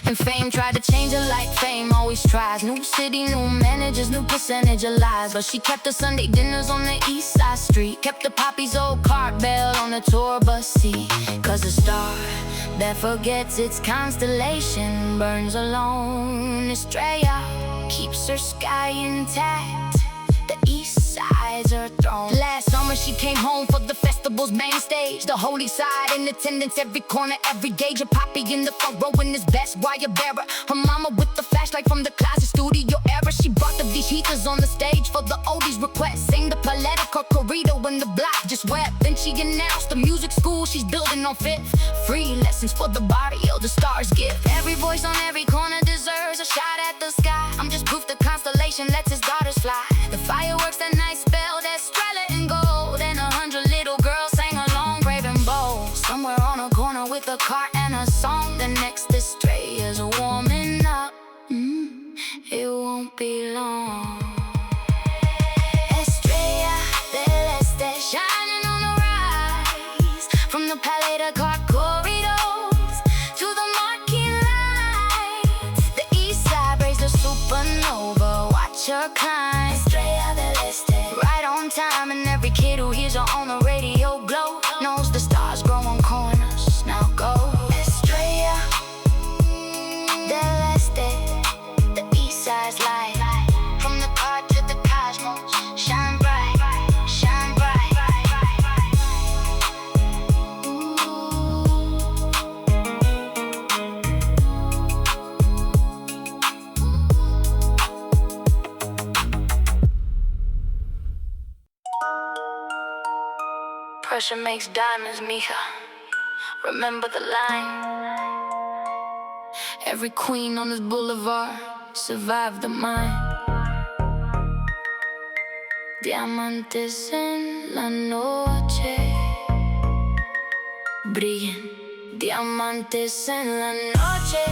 And fame tried to change her like fame always tries. New city, new managers, new percentage of lies. But she kept her Sunday dinners on the east side street. Kept the poppy's old cart bell on the tour bus seat. Cause a star that forgets its constellation burns alone. Estrella keeps her sky intact. The east side's her throne. Last summer she came home for the festival's main stage. The holy side in attendance, every corner, every gauge. A poppy in the front row in his best wire bearer. Her mama with the flashlight from the closet studio era. She brought the Vejitas on the stage for the oldies request. Sang the paleta corrido when the block just wept. Then she announced the music school she's building on 5th. Free lessons for the barrio, the stars give. Every voice on every corner deserves a shot at the sky. I'm just proof the constellation lets his daughters fly. The fireworks that night spelled Estrella in gold. And 100 little girls sang along, brave and bold. Somewhere on a corner with a cart and a song. The next Estrella's warming up. It won't be long. Estrella del Este, shining on the rise. From the palais to cart corridors to the marquee lights. The east side raised a supernova, watch her climb. Estrella del Este, right on time. And every kid who hears her on the radio glow knows the stars grow on corners. Now go. Estrella del Este, the east side's light. From the cart to the cosmos, shine bright, shine bright. Pressure makes diamonds, mija. Remember the line. Every queen on this boulevard survived the mine. Diamantes en la noche brillan. Diamantes en la noche.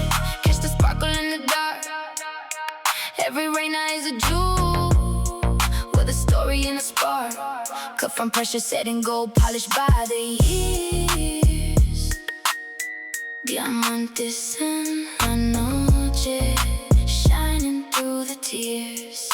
Catch the sparkle in the dark. Every reina is a jewel with a story and a spark. Cut from pressure, set in gold, polished by the years. Diamantes en la noche, shining through the tears.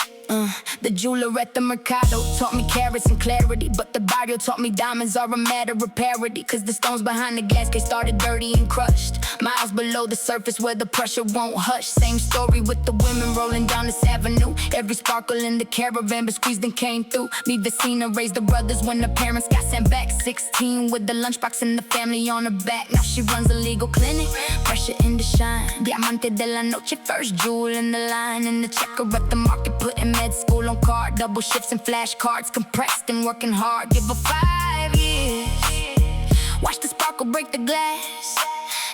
The jeweler at the Mercado taught me carats and clarity, but the barrio taught me diamonds are a matter of parity. Cause the stones behind the glass case started dirty and crushed, miles below the surface where the pressure won't hush. Same story with the women rolling down this avenue. Every sparkle in the caravan but squeezed and came through. Me Vecina raised the brothers when the parents got sent back. 16 with the lunchbox and the family on her back. Now she runs a legal clinic, pressure in the shine. Diamante de la noche, first jewel in the line. And the checker at the market putting med school on card. Double shifts and flashcards, compressed and working hard. Give her 5 years, watch the sparkle break the glass.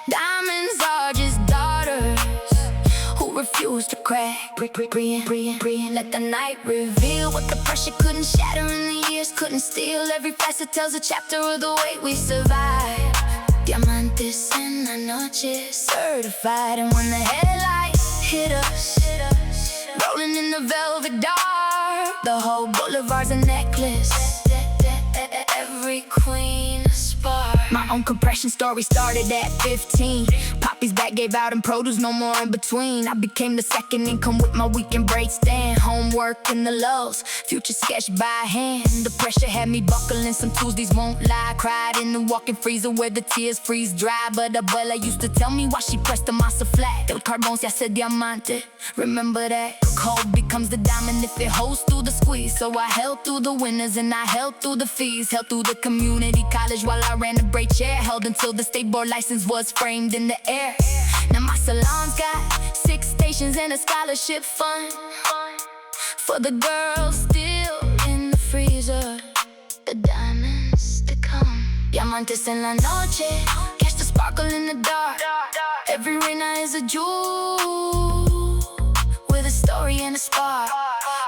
Diamonds are just daughters who refuse to crack. Breathe, let the night reveal what the pressure couldn't shatter and the years couldn't steal. Every facet tells a chapter of the way we survive. Diamantes en la noche, certified. And when the headlights hit us, rolling in the velvet dark, the whole boulevard's a necklace. Every queen a spark. My own compression story started at 15. Poppy's back gave out in produce, no more in between. I became the second income with my weekend break stand. Homework in the lows, future sketched by hand. The pressure had me buckling, some Tuesdays won't lie. Cried in the walk-in freezer where the tears freeze dry. But abuela used to tell me why she pressed the masa flat. El carbon se hace diamante, remember that. Cold becomes the diamond if it holds through the squeeze. So I held through the winners and I held through the fees. Held through the community college while I ran the braid chair. Held until the state board license was framed in the air. Now my salon's got 6 stations and a scholarship fund for the girls still in the freezer. The diamonds to come. Diamantes en la noche, catch the sparkle in the dark. Every reina is a jewel with a story and a spark.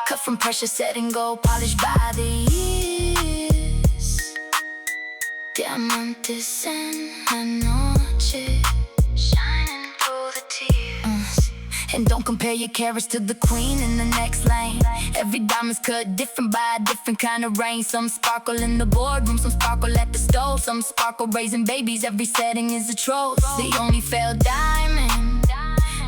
Cut from pressure, set in gold, polished by the years. Diamantes en la noche, shining through the tears. And don't compare your carats to the queen in the next lane. Every diamond's cut different by a different kind of rain. Some sparkle in the boardroom, some sparkle at the stove. Some sparkle raising babies, every setting is a troll. The only fair diamond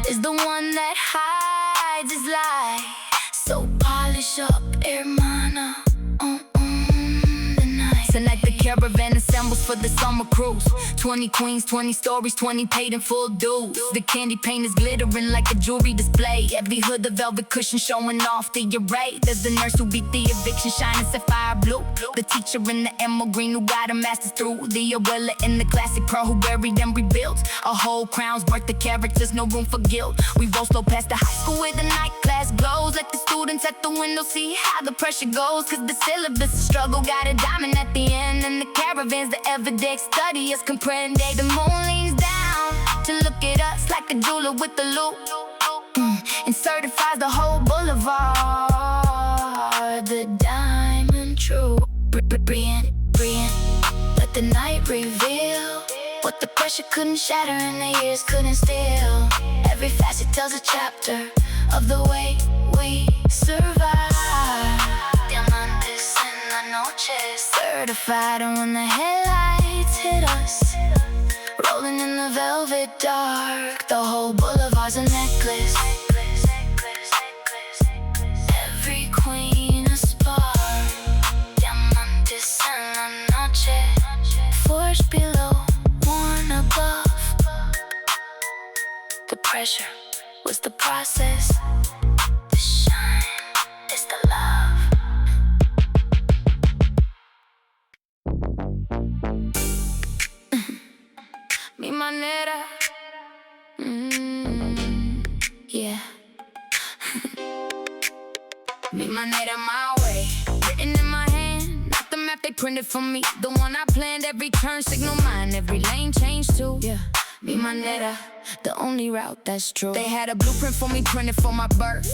is the one that hides its light. So polish up, hermana, the night. Tonight the caravan assembles for the summer cruise. 20 queens, 20 stories, 20 paid in full dues. The candy paint is glittering like a jewelry display. Every hood, the velvet cushion showing off the array. There's the nurse who beat the eviction, shining sapphire blue. The teacher in the emerald green who got her masters through. The abuela in the classic pearl who buried and rebuilt. A whole crown's worth the characters, no room for guilt. We roll slow past the high school where the night class glows. Let the students at the window see how the pressure goes. Cause the syllabus is struggle got a diamond at the end. And the caravan's the everyday study is comprende. The moon leans down to look at us like a jeweler with the loop, and certifies the whole boulevard. The diamond true. Brilliant. Let the night reveal what the pressure couldn't shatter and the years couldn't steal. Every facet tells a chapter of the way we survive. Diamantes en la noche, certified. And when the headlights hit us, rolling in the velvet dark, the whole boulevard's a necklace. Every queen a spark. Diamantes en la noche, forged below, worn above. The pressure was the process. The shine is the love. Mi manera, yeah. Mi manera, my way, written in my hand, not the map they printed for me. The one I planned, every turn signal mine, every lane changed too. Yeah, mi manera, the only route that's true. They had a blueprint for me printed for my birth.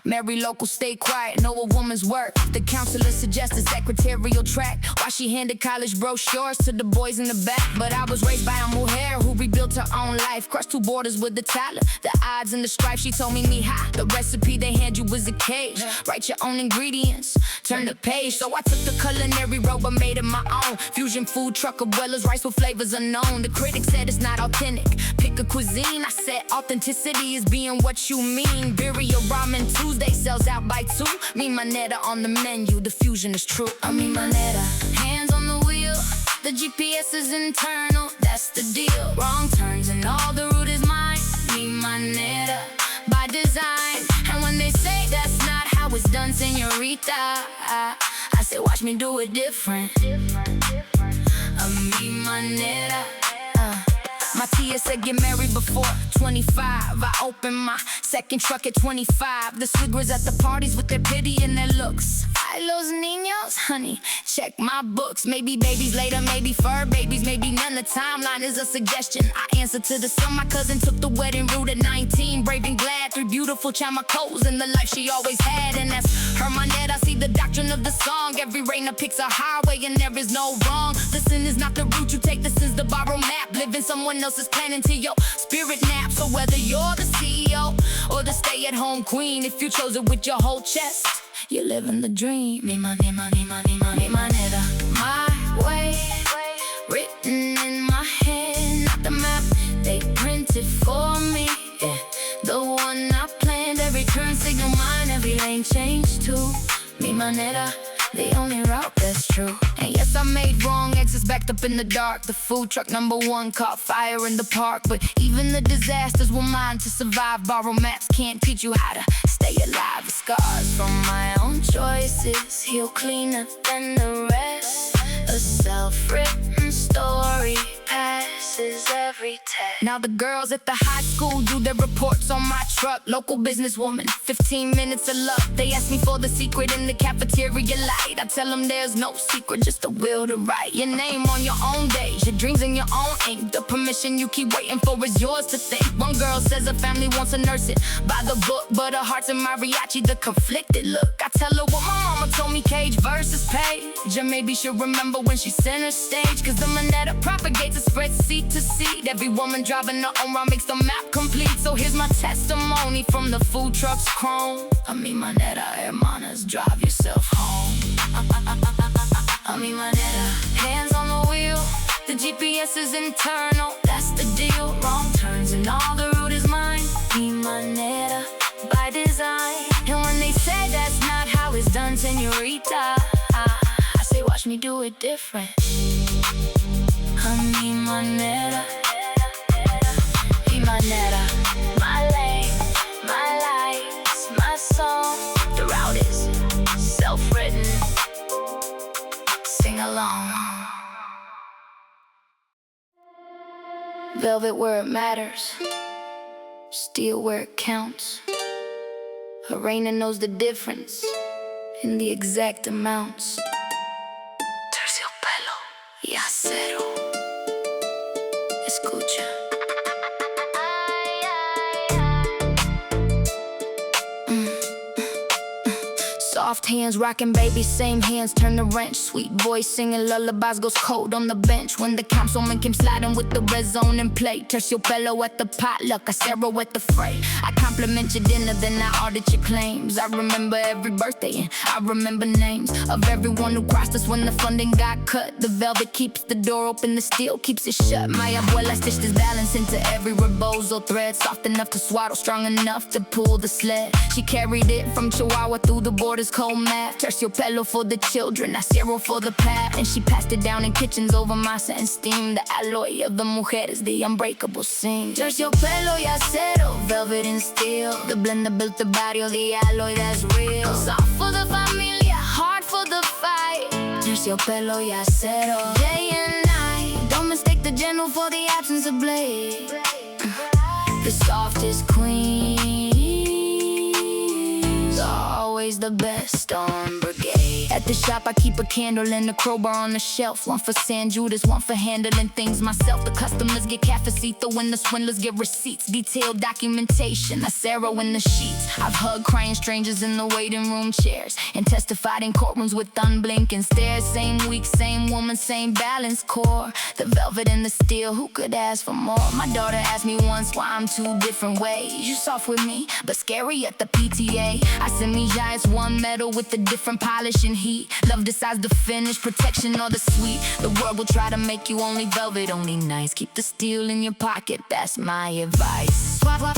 Marry local, stay quiet, know a woman's work. The counselor suggested secretarial track, while she handed college brochures to the boys in the back. But I was raised by a mujer who rebuilt her own life. Crossed 2 borders with the Tyler, the odds and the stripe. She told me, mija, the recipe they hand you was a cage. Write your own ingredients, turn the page. So I took the culinary road but made it my own. Fusion food truck, abuelas, rice with flavors unknown. The critics said it's not authentic, pick a cuisine. I said authenticity is being what you mean. Birria ramen Tuesday sells out by 2. Mi manera on the menu, the fusion is true. Mi manera, hands on the wheel. The GPS is internal, that's the deal. Wrong turns and all the route is mine. Mi manera, by design. And when they say that's not how it's done, señorita, I say watch me do it different. Mi manera. My tia said get married before 25. I opened my second truck at 25. The swiggers at the parties with their pity and their looks. Ay, los niños, honey, check my books. Maybe babies later, maybe fur babies, maybe none. The timeline is a suggestion. I answer to the sun. My cousin took the wedding route at 19. Brave and glad, 3 beautiful chamacos in the life she always had. And that's her manera. I see the doctrine of the song. Every reina picks a highway and there is no wrong. The sin is not the route you take, this is the borrowed map. Living someone else's plan into your spirit nap. So whether you're the CEO or the stay-at-home queen, if you chose it with your whole chest, you're living the dream. Mi manera, my way, written in my hand, not the map they printed for me. Yeah, the one I planned, every turn signal mine, every lane changed too. Mi manera, the only route that's true. And yes, I made wrong exits backed up in the dark. The food truck #1 caught fire in the park. But even the disasters were mine to survive. Borrow maps can't teach you how to stay alive. The scars from my own choices heal cleaner than the rest. A self-written story passes every test. Now the girls at the high school do their reports on my truck. Local businesswoman, 15 minutes of luck. They ask me for the secret in the cafeteria light. I tell them there's no secret, just a will to write your name on your own days, your dreams in your own ink. The permission you keep waiting for is yours to think. One girl says her family wants to nurse it by the book, but her heart's in mariachi, the conflicted look. I tell her what my mama told me, cage versus page. And maybe she'll remember when she center stage. Cause the manera propagates and spreads seed to seed. Every woman driving her own route makes the map complete. So here's my testimony from the food truck's Crome. Mi manera, hermanas, drive yourself home. Mi manera, hands on the wheel. The GPS is internal, that's the deal. Wrong turns and all the route is mine. Mi manera, by design. And when they say that's not how it's done, señorita, I say watch me do it different. Mi manera, mi manera, my lane, my lights, my song. The route is self-written. Sing along. Velvet where it matters, steel where it counts. A reina knows the difference in the exact amounts. Terciopelo y Acero. Escucha. Soft hands rocking baby, same hands turn the wrench. Sweet voice singing lullabies goes cold on the bench. When the councilman came sliding with the red zone in play. Terciopelo at the potluck, Acero at the fray. I compliment your dinner, then I audit your claims. I remember every birthday and I remember names of everyone who crossed us when the funding got cut. The velvet keeps the door open, the steel keeps it shut. My abuela stitched this balance into every rebozo thread. Soft enough to swaddle, strong enough to pull the sled. She carried it from Chihuahua through the borders, cold math. Terciopelo for the children, Acero for the path. And she passed it down in kitchens over masa and steam. The alloy of the mujeres, the unbreakable seam. Terciopelo y Acero, velvet and steel. The blend that built the barrio, the alloy that's real. Soft for the familia, hard for the fight. Terciopelo y Acero, day and night. Don't mistake the gentle for the absence of blade. The softest queens are always the best on brigade. At the shop I keep a candle and a crowbar on the shelf. One for San Judas, one for handling things myself. The customers get cafecito when the swindlers get receipts. Detailed documentation, Acero in the sheets. I've hugged crying strangers in the waiting room chairs and testified in courtrooms with unblinking stares. Same week, same woman, same balance core. The velvet and the steel, who could ask for more? My daughter asked me once why I'm two different ways. You soft with me, but scary at the PTA. I send me giants one metal with a different polish and heat. Love decides the finish, protection or the sweet. The world will try to make you only velvet, only nice. Keep the steel in your pocket, that's my advice. Suave,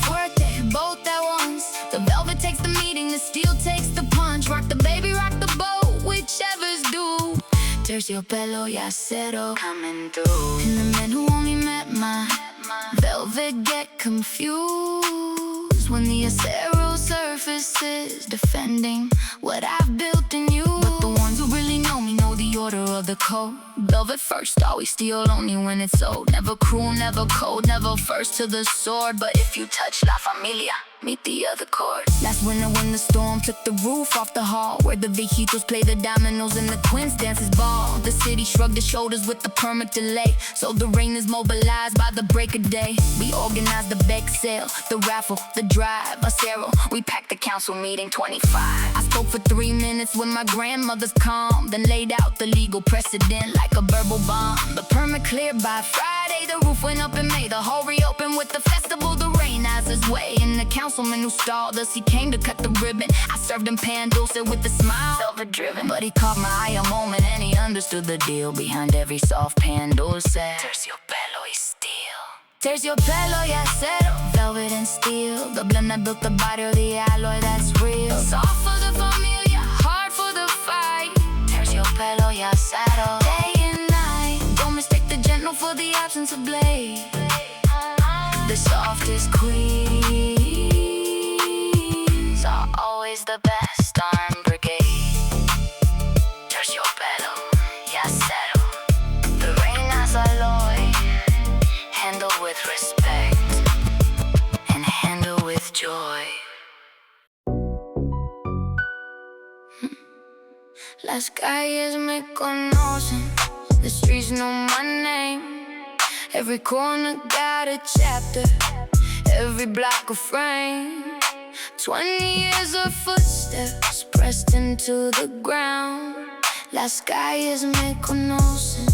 fuerte, both at once. The velvet takes the meeting, the steel takes the punch. Rock the baby, rock the boat, whichever's due. Terciopelo y Acero coming through. And the men who only met my velvet get confused when the Acero surfaces, defending what I've built in you. But the ones who really know me know the order of the code. Velvet first, always steel only when it's old. Never cruel, never cold, never first to the sword. But if you touch La Familia, meet the other chord. Last winter when the storm took the roof off the hall, where the viejitos play the dominoes and the queens dances ball. The city shrugged its shoulders with the permit delay, so the rain is mobilized by the break of day. We organized the bake sale, the raffle, the drive, Acero. We packed the council meeting 25. I spoke for 3 minutes with my grandmother's calm, then laid out the legal precedent like a verbal bomb. The permit cleared by Friday, the roof went up in May. The whole reopened with the festival, the Reinas' way. And the councilman who stalled us, he came to cut the ribbon. I served him pan dulce with a smile, velvet driven. But he caught my eye a moment and he understood the deal. Behind every soft pan dulce, terciopelo y steel. Terciopelo y Acero, velvet and steel. The blend that built the barrio, the alloy that's real. Soft for the familia, hard for the fight. Terciopelo y Acero, day and night. Don't mistake the gentle for the absence of blade. The softest queens are always the best arm brigade. Terciopelo y Acero, the Reinas alloy. Handle with respect and handle with joy. Las calles me conocen, the streets know my name. Every corner got a chapter, every block a frame. 20 years of footsteps pressed into the ground. Las calles me conocen,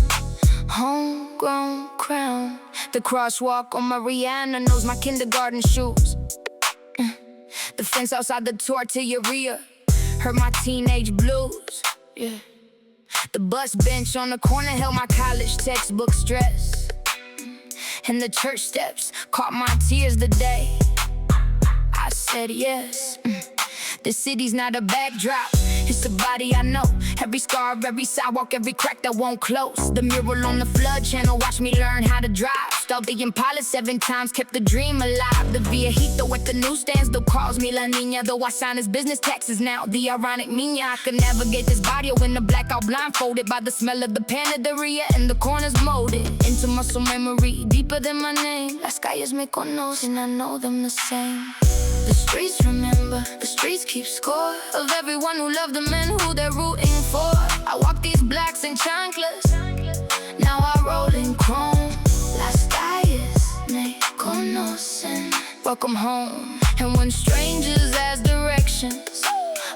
homegrown crown. The crosswalk on Mariana knows my kindergarten shoes. The fence outside the tortilleria hurt my teenage blues. Yeah. The bus bench on the corner held my college textbook stress. And the church steps caught my tears the day I said yes. The city's not a backdrop, it's the body I know. Every scar, every sidewalk, every crack that won't close. The mural on the flood channel watched me learn how to drive. Stalled the Impala 7 times, kept the dream alive. The viejito at the newsstand still calls me La Niña, though I sign his business taxes now. The ironic Mina, I could navigate this barrio in the blackout, blindfolded by the smell of the panaderia and the corners molded into muscle memory, deeper than my name. Las calles me conocen, I know them the same. The streets remember, the streets keep score of everyone who loved the men who they're rooting for. I walk these blacks in chanclas, now I roll in chrome. Las calles me conocen, welcome home. And when strangers ask directions,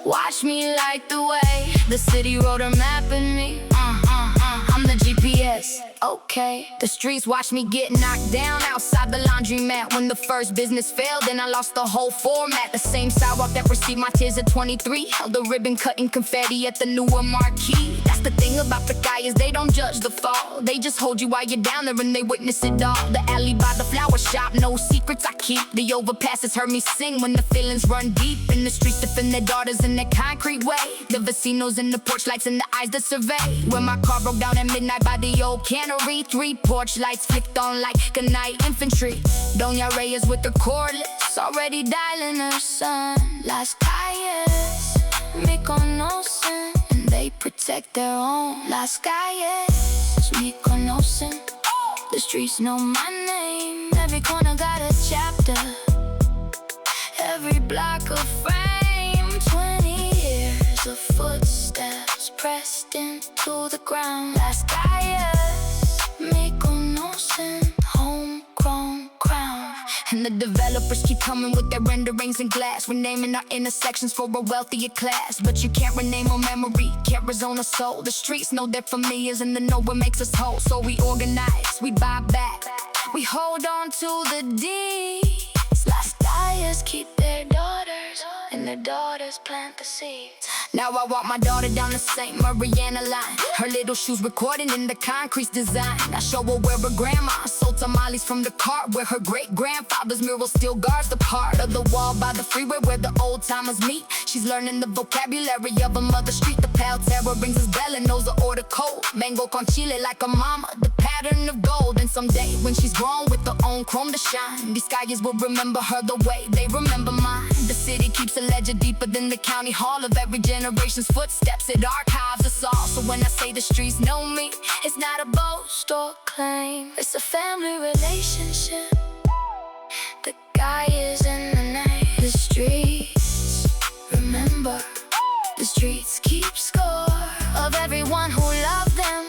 watch me light the way. The city wrote a map in me, I'm the GPS, okay. The streets watch me get knocked down outside the laundromat. When the first business failed, then I lost the whole format. The same sidewalk that received my tears at 23 held the ribbon cutting confetti at the newer marquee. That's the thing about the calles, they don't judge the fall. They just hold you while you're down there and they witness it all. The alley by the flower shop, no secrets I keep. The overpasses heard me sing when the feelings run deep. In the streets defend their daughters in their concrete way. The vecinos in the porch lights and the eyes that survey. When my car broke down at midnight by the old cannery, 3 porch lights flicked on like good night infantry. Doña Reyes with her cordless, already dialing her son. Las calles me conocen, and they protect their own. Las calles me conocen, the streets know my name. Every corner got a chapter, every block a frame. 20 years of footsteps pressed into the ground. Las calles me conocen, homegrown crown. And the developers keep coming with their renderings in glass, renaming our intersections for a wealthier class. But you can't rename our memory, can't rezone our soul. The streets know their familiars and the know what makes us whole. So we organize, we buy back, we hold on to the deeds. Las calles keep their daughters, and their daughters plant the seeds. Now I walk my daughter down the St. Mariana line, her little shoes recorded in the concrete design. I show her where her grandma sold tamales from the cart, where her great-grandfather's mural still guards the part of the wall by the freeway where the old-timers meet. She's learning the vocabulary of a mother street. The pal terror rings his bell and knows the order code. Mango con chile like a mama, the pattern of gold. And someday when she's grown with her own chrome to shine, these calles will remember her the way they remember mine. The city keeps a ledger deeper than the county hall of every generation's footsteps. It archives us all. So when I say the streets know me, it's not a boast or claim, it's a family relationship. The guy is in the name. The streets remember, the streets keep score of everyone who loved them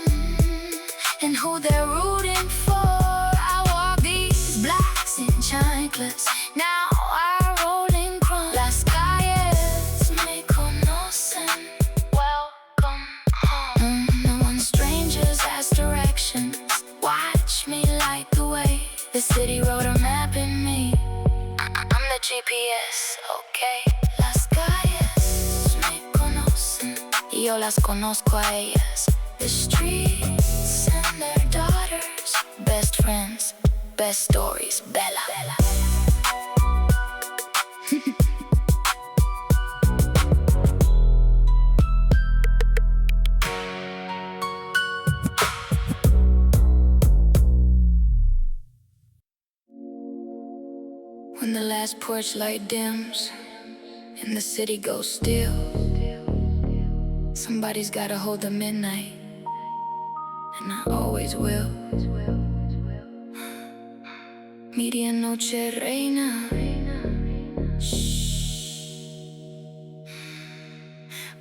and who they're rooting for. I walk these blocks in chanclets, now I roll in Crome. Las calles me conocen, welcome home. No one strangers ask directions, watch me light the way. The city wrote a map in me, I'm the GPS, okay. Las calles me conocen, y yo las conozco a ellas. The streets and their daughters, best friends, best stories, Bella. When the last porch light dims and the city goes still, somebody's gotta hold the midnight, and I always will. Medianoche Reina.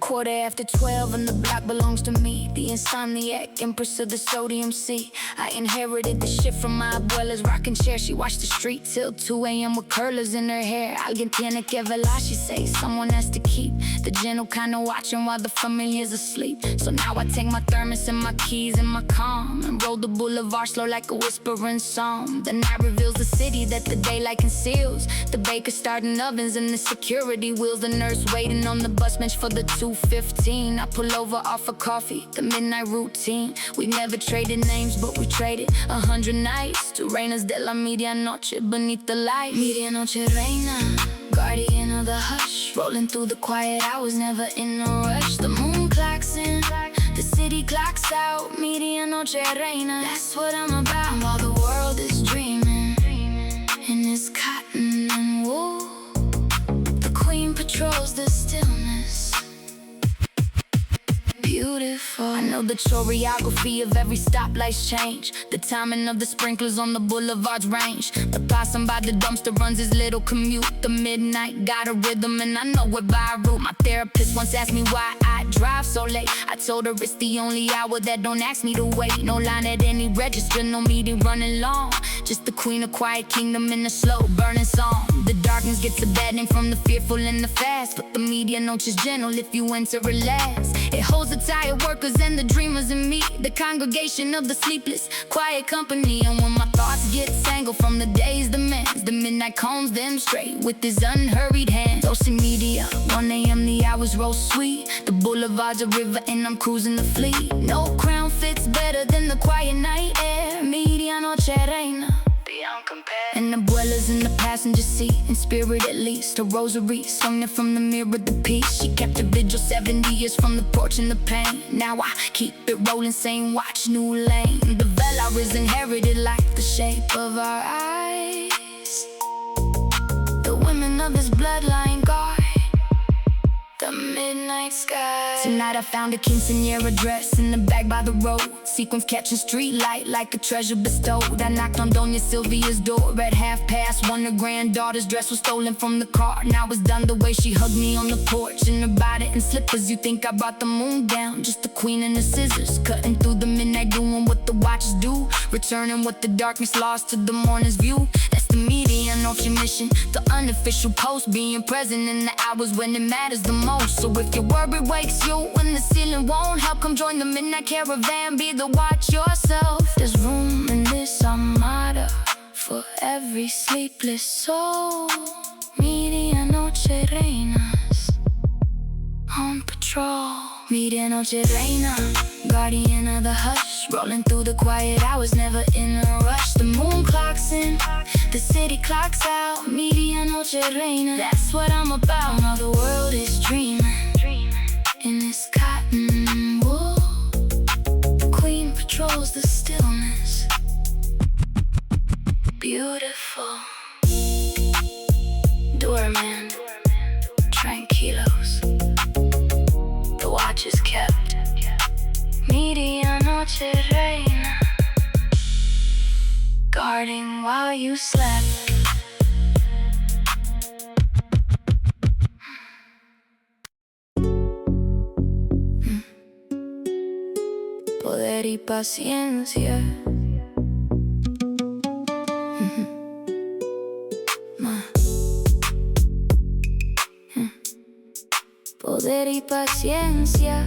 Quarter after 12 and the block belongs to me, the insomniac, empress of the sodium sea. I inherited the shit from my abuela's rocking chair. She watched the street till 2 a.m. with curlers in her hair. Alguien tiene que velar, she says, someone has to keep the gentle kind of watching while the familiar's asleep. So now I take my thermos and my keys and my calm and roll the boulevard slow like a whispering song. The night reveals the city that the daylight conceals. The baker starting ovens and the security wheels. The nurse waiting on the bus bench for the 2:15. I pull over, offer coffee, the midnight routine. We never traded names, but we traded 100 nights to reinas de la medianoche beneath the light. Medianoche Reina, guardian of the hush, rolling through the quiet hours, never in a rush. The moon clocks in, the city clocks out. Medianoche Reina, that's what I'm about. And while the world is dreaming in this cotton and wool, the queen patrols the stillness. Beautiful. I know the choreography of every stoplight's change, the timing of the sprinklers on the boulevard's range. The possum by the dumpster runs his little commute. The midnight got a rhythm and I know it by root. My therapist once asked me why I drive so late. I told her it's the only hour that don't ask me to wait. No line at any register, no meeting running long. Just the queen of quiet kingdom in a slow burning song. The darkness gets a bad name from the fearful and the fast, but the medianoche is gentle if you enter it last. It holds the tired workers and the dreamers in me, the congregation of the sleepless, quiet company. And when my thoughts get tangled from the day's demands, the midnight combs them straight with his unhurried hands. Ocean media, 1 a.m. the hours roll sweet. The boulevard's a river and I'm cruising the fleet. No crown fits better than the quiet night air. Medianoche Reina, beyond compare. And abuela's in the passenger seat, in spirit at least. Her rosary swung from the mirror the peace. She kept a vigil 70 years from the porch in the pain. Now I keep it rolling, saying watch new lane. The velar is inherited like the shape of our eyes. The women of this bloodline guard the midnight sky. Tonight I found a quinceañera dress in the bag by the road. Sequins catching street light like a treasure bestowed. I knocked on Doña Sylvia's door at 1:30. Her granddaughter's dress was stolen from the car. Now it's done the way she hugged me on the porch in her body and slippers. You think I brought the moon down? Just the queen and the scissors, cutting through the midnight, doing what the watches do, returning what the darkness lost to the morning's view. That's the Medianoche mission, the unofficial post, being present in the hours when it matters the most. So if your worry wakes you when the ceiling won't help, come join the midnight caravan, be the watch yourself. There's room in this armada for every sleepless soul. Medianoche Reinas on patrol. Medianoche Reina, guardian of the hush, rolling through the quiet hours, never in a rush. The moon clocks in, the city clocks out. Medianoche Reina, that's what I'm about. Now the world is dreaming in this cotton wool. The queen patrols the stillness, beautiful. Doorman, tranquilos, the watch is kept. Medianoche Reina, guarding while you slept. Poder y paciencia. Poder y paciencia.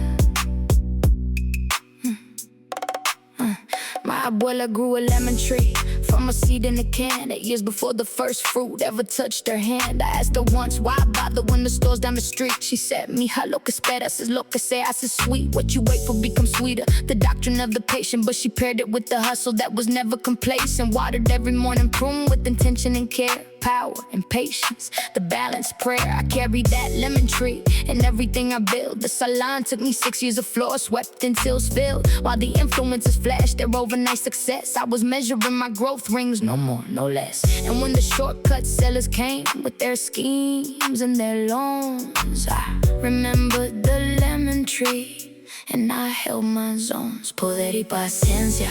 My abuela grew a lemon tree from a seed in a can 8 years before the first fruit ever touched her hand. I asked her once, why bother when the store's down the street? She said, mija, lo que esperas es lo que se hace sweet. What you wait for becomes sweeter, the doctrine of the patient. But she paired it with the hustle that was never complacent. Watered every morning, prune with intention and care, power and patience, the balanced prayer. I carried that lemon tree in everything I build. The salon took me 6 years of floor swept until spilled. While the influences flashed their overnight success, I was measuring my growth rings, no more, no less. And when the shortcut sellers came with their schemes and their loans, I remembered the lemon tree and I held my zones. Poder y paciencia,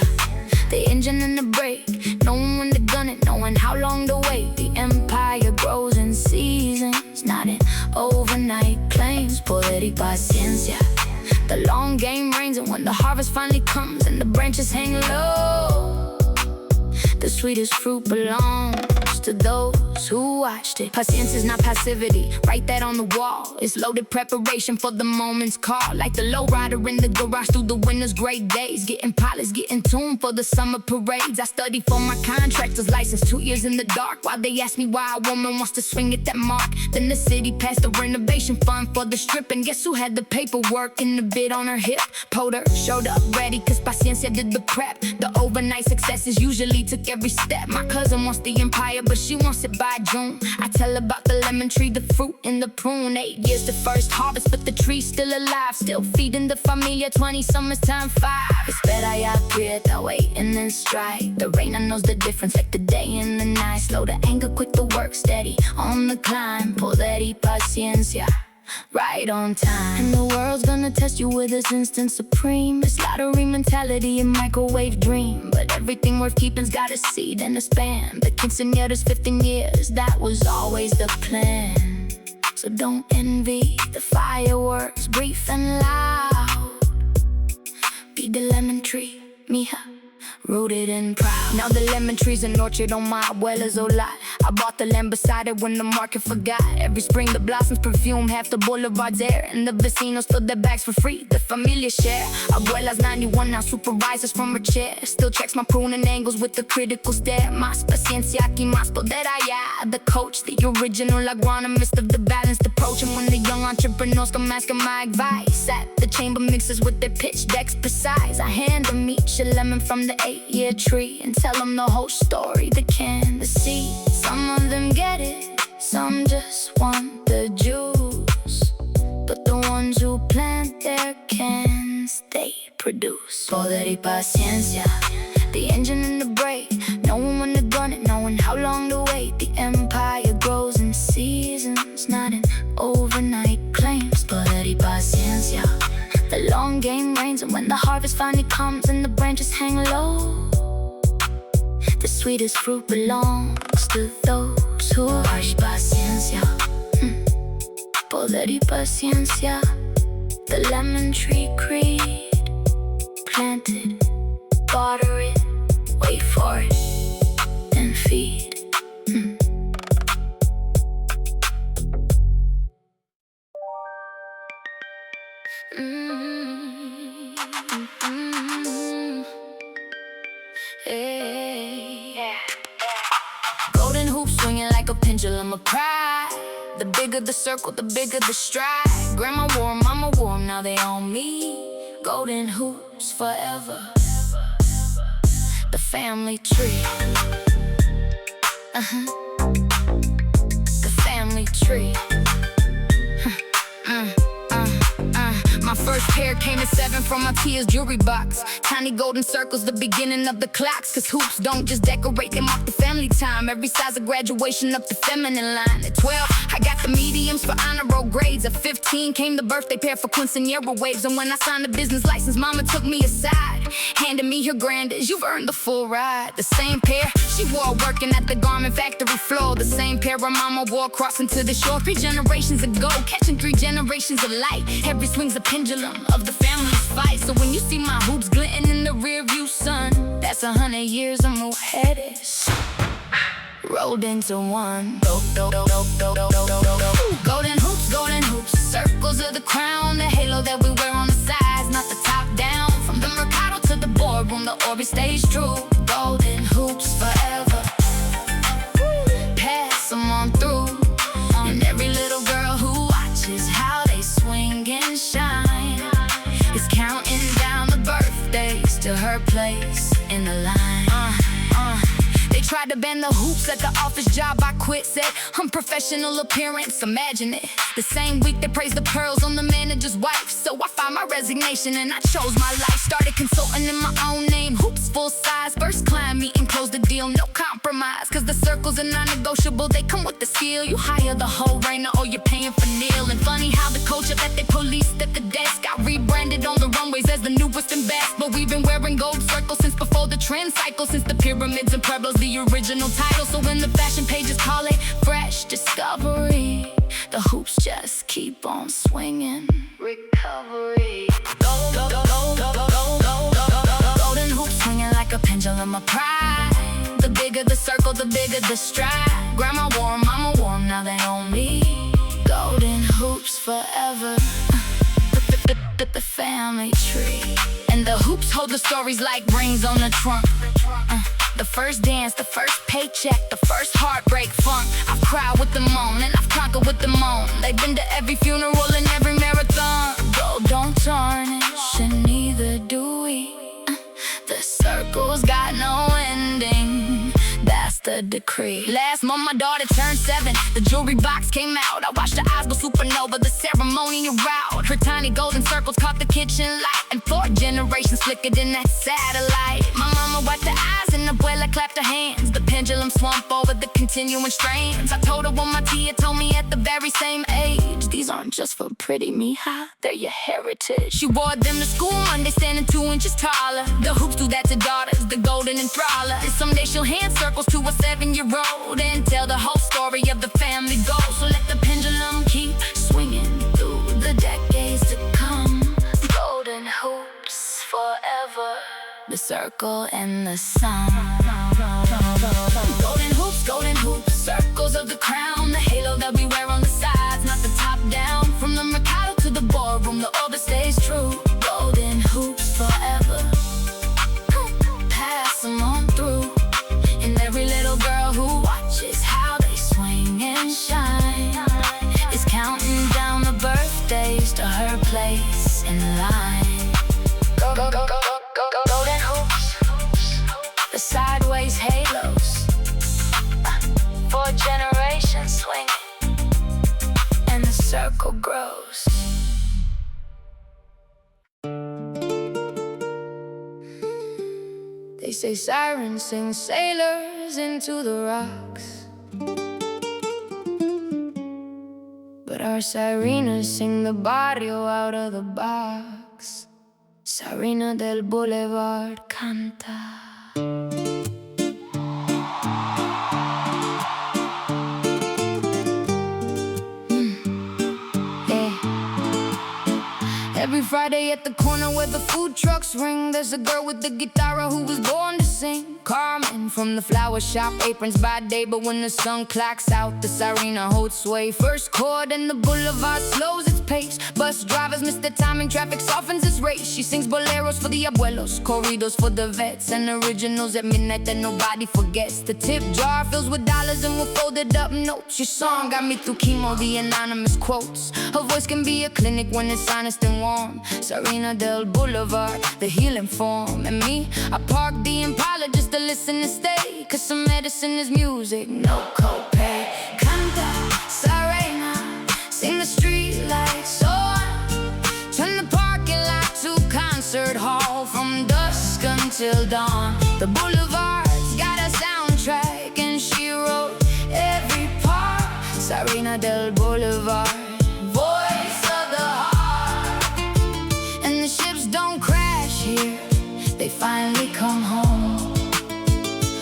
the engine and the brake, knowing when to gun it, knowing how long to wait. The empire grows in seasons, not in overnight claims. Poder y paciencia, the long game reigns, and when the harvest finally comes and the branches hang low, the sweetest fruit belongs to those who watched it. Paciencia is not passivity, write that on the wall. It's loaded preparation for the moment's call. Like the lowrider in the garage through the winter's great days, getting pilots, getting tuned for the summer parades. I studied for my contractor's license, 2 years in the dark, while they asked me why a woman wants to swing at that mark. Then the city passed the renovation fund for the strip, and guess who had the paperwork and the bid on her hip? Poder showed up ready, cause Paciencia did the prep. The overnight successes usually took every step. My cousin wants the empire, but she wants it by June. I tell about the lemon tree, the fruit and the prune. 8 years the first harvest, but the tree's still alive, still feeding the familia. 20 summers time 5. Espera y aprieta, wait and then strike. The Reina knows the difference, like the day and the night. Slow to anger, quick to work, steady on the climb. Poder y paciencia, right on time. And the world's gonna test you with this instant supreme. It's lottery mentality, a microwave dream. But everything worth keeping's got a seed and a span. The quinceañera's 15 years, that was always the plan. So don't envy the fireworks, brief and loud. Be the lemon tree, mija, rooted and proud. Now the lemon tree's an orchard on my abuela's old lot. I bought the land beside it when the market forgot. Every spring the blossoms perfume half the boulevard's air, and the vecinos fill their bags for free, the familia share. Abuela's 91 now, supervisors from her chair. Still checks my pruning angles with the critical stare. Más paciencia aquí, más poder allá. The coach, the original agronomist of the balanced approach. And when the young entrepreneurs come asking my advice at the chamber mixers with their pitch decks precise, I hand them each a lemon from the 8-year tree and tell them the whole story, the can, the seed. Some of them get it, some just want the juice, but the ones who plant their cans, they produce. Poder y paciencia, the engine and the brake, knowing when to gun it, knowing how long to wait. The empire grows in seasons, not in overnight claims. Poder harvest finally comes and the branches hang low. The sweetest fruit belongs to those who harsh paciencia, poder y paciencia. The lemon tree creed, plant it, water it, wait for it, then feed. Yeah. Golden hoops swinging like a pendulum of pride. The bigger the circle, the bigger the stride. Grandma wore 'em, mama wore 'em, now they on me. Golden hoops forever. The family tree. The family tree. My first pair came at 7 from my Tia's jewelry box. Tiny golden circles, the beginning of the clocks. Cause hoops don't just decorate, they mark the family time. Every size of graduation up the feminine line. At 12, I got the mediums for honor roll grades. At 15 came the birthday pair for quinceañera waves. And when I signed the business license, mama took me aside, handed me her grandies, you've earned the full ride. The same pair she wore working at the garment factory floor. The same pair her mama wore crossing to the shore 3 generations ago, catching 3 generations of light. Every swing's a pendulum of the family's fight. So when you see my hoops glinting in the rear view, son, that's 100 years of mujeres rolled into one. Golden hoops, circles of the crown, the halo that we wear on the sides, not the top down. From the mercado to the boardroom, the orbit stays true. Golden hoops forever, pass them on through. And every little girl who watches how they swing and shine is counting down the birthdays to her place in the line. They tried to ban the hoops at the office job I quit. Said unprofessional appearance, imagine it. The same week they praised the pearls on the manager's wife. So I filed my resignation and I chose my life. Started consulting in my own name. Hoops full size, first client meeting, closed the deal, no compromise. Cause the circles are non-negotiable, they come with the skill. You hire the whole Reina or you're paying for nil. And funny how the culture that they policed at the desk got rebranded on the runways as the newest and best. But we've been wearing gold circles since before the trend cycle, since the pyramids and pueblos, the original title. So when the fashion pages call it fresh discovery, the hoops just keep on swinging. Recovery. Golden hoops swinging like a pendulum of pride. The bigger the circle, the bigger the stride. Grandma wore 'em, mama wore 'em, now they own me. Golden hoops forever. The family tree. And the hoops hold the stories like rings on the trunk. The first dance, the first paycheck, the first heartbreak funk. I've cried with the moan and I've conquered with the moan. They've been to every funeral and every marathon. Gold don't tarnish and neither do we. The circle's got no ending, that's the decree. Last month my daughter turned 7, the jewelry box came out. I watched her eyes go supernova, the ceremony aroused. Her tiny golden circles caught the kitchen light, and 4 generations flickered in that satellite. My mama wiped her eyes and abuela clapped her hands. The pendulum swung forward, the continuing strains. I told her what my tia told me at the very same age: these aren't just for pretty, mija, they're your heritage. She wore them to school Monday, standing 2 inches taller. The hoops do that to daughters, the golden enthrallers. And someday she'll hand circles to a 7-year-old and tell the whole story of the family goal. So let the pendulum keep swinging through the decades to come. Golden hoops forever, the circle and the sun. Golden hoops, circles of the crown, the halo that we wear on the sides, not the top down. From the mercado to the boardroom, the orbit stays true. Golden hoops forever, pass them on through. And every little girl who watches how they swing and shine is counting down the birthdays to her place in line. Golden hoops, the sideways halos, 4 generations swinging, and the circle grows. They say sirens sing sailors into the rocks, but our sirenas sing the barrio out of the box. Sirena del Boulevard canta. Every Friday at the corner where the food trucks ring, there's a girl with the guitar who was born to sing. Carmen from the flower shop, aprons by day, but when the sun clocks out, the Sirena holds sway. First chord and the boulevard slows its pace. Bus drivers miss the timing, traffic softens its race. She sings boleros for the abuelos, corridos for the vets, and originals at midnight that nobody forgets. The tip jar fills with dollars and with folded up notes. Your song got me through chemo, the anonymous quotes. Her voice can be a clinic when it's honest and warm. Sirena del Boulevard, the healing form. And me, I park the Impala just to listen and stay, cause some medicine is music, no copay. Canta, Sirena, sing the street lights on. Turn the parking lot to concert hall, from dusk until dawn. The boulevard's got a soundtrack and she wrote every part. Sirena del Boulevard, voice of the heart. And the ships don't crash here, they finally come home.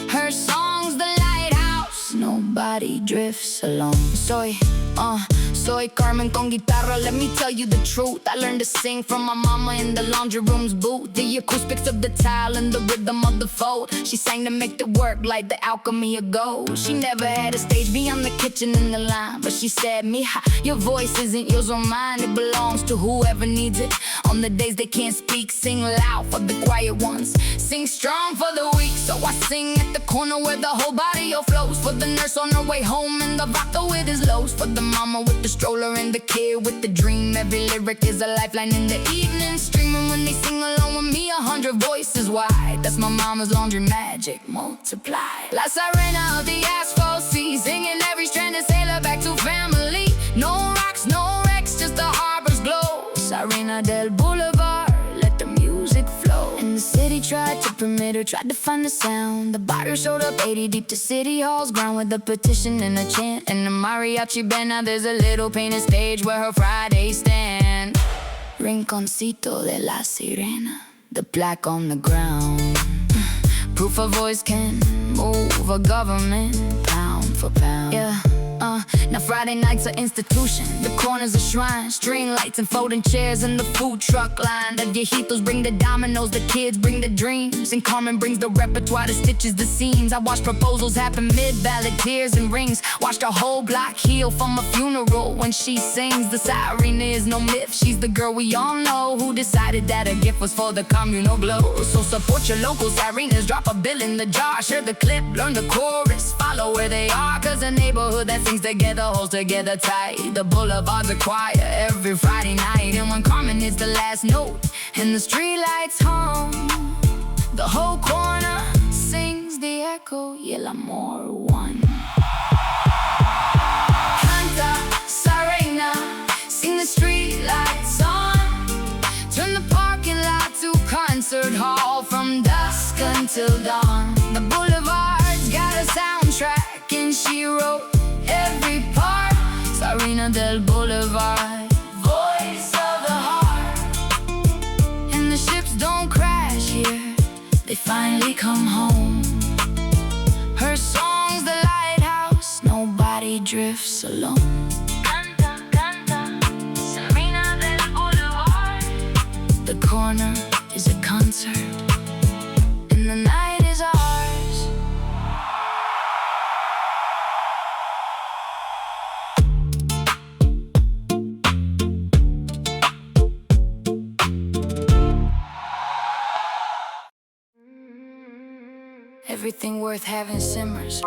Her song's the lighthouse, nobody drifts alone. Soy Carmen con guitarra, let me tell you the truth. I learned to sing from my mama in the laundry room's booth. The acoustics of the tile and the rhythm of the fold. She sang to make it work like the alchemy of gold. She never had a stage beyond the kitchen and the line, but she said, Mija, your voice isn't yours or mine. It belongs to whoever needs it. On the days they can't speak, sing loud for the quiet ones. Sing strong for the weak, so I sing at the corner where the whole body flows. For the nurse on her way home and the vodka with his lows. For the mama with the stroller and the kid with the dream. Every lyric is a lifeline in the evening, streaming when they sing along with me 100 voices wide. That's my mama's laundry magic multiplied. La Sirena of the asphalt sea, singing every stranded sailor back to family. No rocks, no wrecks, just the harbor's glow. Sirena del Boulevard, let the music flow. And the city tried to permit her, tried to find the sound. The barrio showed up 80 deep to City Hall's ground, with a petition and a chant and a mariachi band. Now there's a little painted stage where her Fridays stand. Rinconcito de la Sirena, the plaque on the ground. Proof a voice can move a government pound for pound. Yeah. Now Friday nights are institution, the corner's a shrine. String lights and folding chairs in the food truck line. The viejitos bring the dominoes, the kids bring the dreams, and Carmen brings the repertoire that stitches the scenes. I watched proposals happen mid-ballad, tears and rings. Watched a whole block heal from a funeral when she sings. The Sirena is no myth, she's the girl we all know, who decided that her gift was for the communal glow. So support your local Sirenas, drop a bill in the jar, share the clip, learn the chorus, follow where they are, cause a neighborhood that sings together holds together tight. The boulevard's a choir every Friday night, and when Carmen hits the last note and the streetlights hum, the whole corner sings the echo y el amor one. Canta, Sirena, sing the streetlights on. Turn the parking lot to concert hall, from dusk until dawn. The boulevard's got a soundtrack and she wrote every part. Sirena del Boulevard, voice of the heart. And the ships don't crash here, they finally come home. Her song's the lighthouse, nobody drifts alone. Canta, canta, Sirena del Boulevard. The corner is a concert, and the night is ours. Everything worth having simmers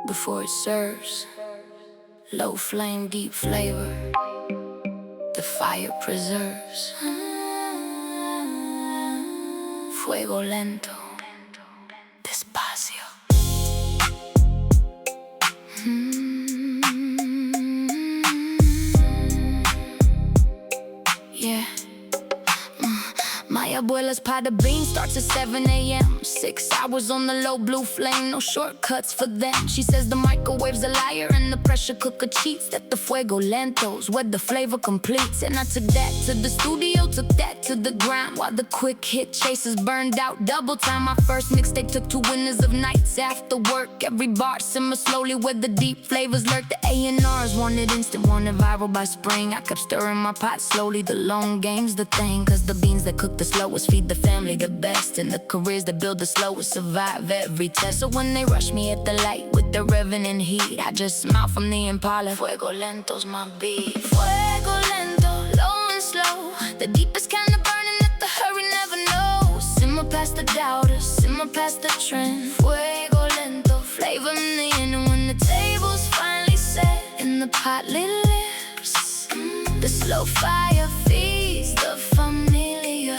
before it serves. Low flame, deep flavor, the fire preserves. Fuego Lento, despacio. Yeah. My abuela's pot of beans starts at 7 a.m. 6 hours on the low blue flame, no shortcuts for them. She says the microwave's a liar and the pressure cooker cheats, that the Fuego Lento's where the flavor completes. And I took that to the studio, took that to the ground, while the quick hit chasers burned out double time. My first mixtape took 2 winners of nights after work. Every bar simmer slowly where the deep flavors lurk. The A&Rs wanted instant, wanted viral by spring. I kept stirring my pot slowly, the long game's the thing. Cause the beans that cook the slowest feed the family the best, and the careers that build the slowest survive every test. So when they rush me at the light with the revving and heat, I just smile from the Impala. Fuego Lento's my beat. Fuego Lento, low and slow, the deepest kind of burning that the hurry never knows. Simmer past the doubters, simmer past the trend. Fuego Lento, flavor in the end. And when the table's finally set and the pot lit lips, the slow fire feeds the familiar,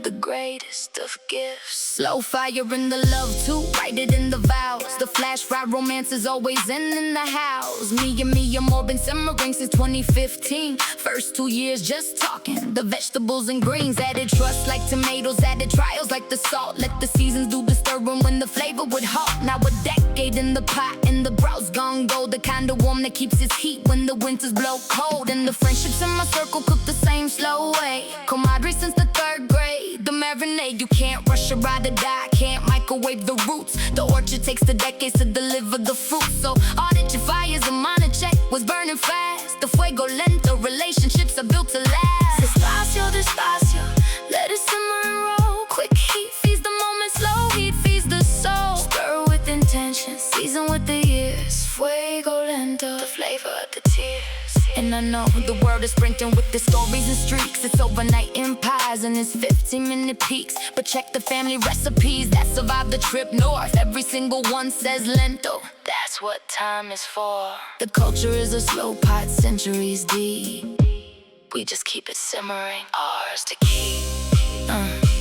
the greatest of gifts. Slow fire in the love too, write it in the vows. The flash fried romance is always in the house. Me and me are more been simmering since 2015. First 2 years just talking, the vegetables and greens. Added trust like tomatoes, added trials like the salt. Let the seasons do the stirring when the flavor would halt. Now a decade in the pot and the brow's gone gold. The kind of warm that keeps its heat when the winters blow cold. And the friendships in my circle cook the same slow way. Comadre since the 3rd grade, the marinade. You can't rush or ride or die, can't microwave the roots. The orchard takes the decades to deliver the fruit. So audit your fires, a minor check was burning fast. The Fuego Lento, relationships are built to last. Despacio, despacio, let it simmer and roll. Quick heat feeds the moment, slow heat feeds the soul. Stir with intention, season with the years. Fuego Lento, the flavor of the tears. And I know the world is sprinting with the stories and streaks. It's overnight empires and it's 15-minute peaks. But check the family recipes that survive the trip north. Every single one says lento, that's what time is for. The culture is a slow pot, centuries deep. We just keep it simmering, ours to keep.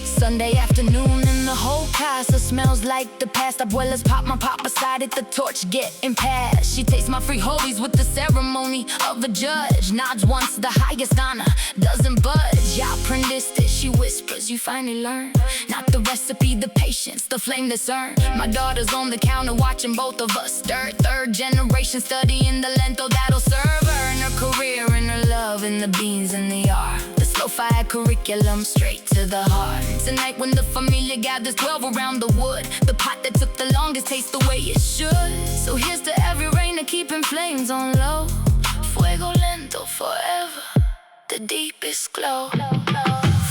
Sunday afternoon and the whole casa smells like the past. Abuela's pop, my pop beside it, the torch getting passed. She tastes my frijoles with the ceremony of a judge. Nods once, the highest honor, doesn't budge. Ya aprendiste, she whispers, you finally learn. Not the recipe, the patience, the flame that's earned. My daughter's on the counter watching both of us stir. 3rd generation studying the lento that'll serve her in her career, in her love, in the beans, in the art. The slow fire curriculum straight to the heart. Tonight when the familia gathers 12 around the wood, the pot that took the longest tastes the way it should. So here's to every reina keeping flames on low. Fuego Lento forever, the deepest glow.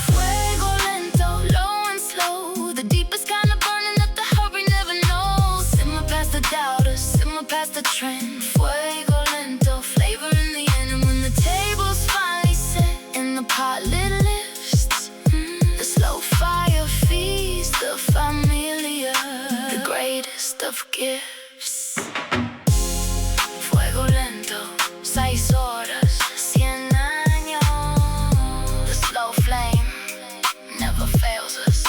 Fuego Lento, low and slow, the deepest kind of burning that the hurry never knows. Simmer past the doubters, simmer past the trend. Fuego Lento, flavor in the end. And when the table's finally set and the pot lit lifts, the slow fire feeds the familiar, the greatest of gifts. Fuego Lento, 6 horas, 100 años. The slow flame never fails us,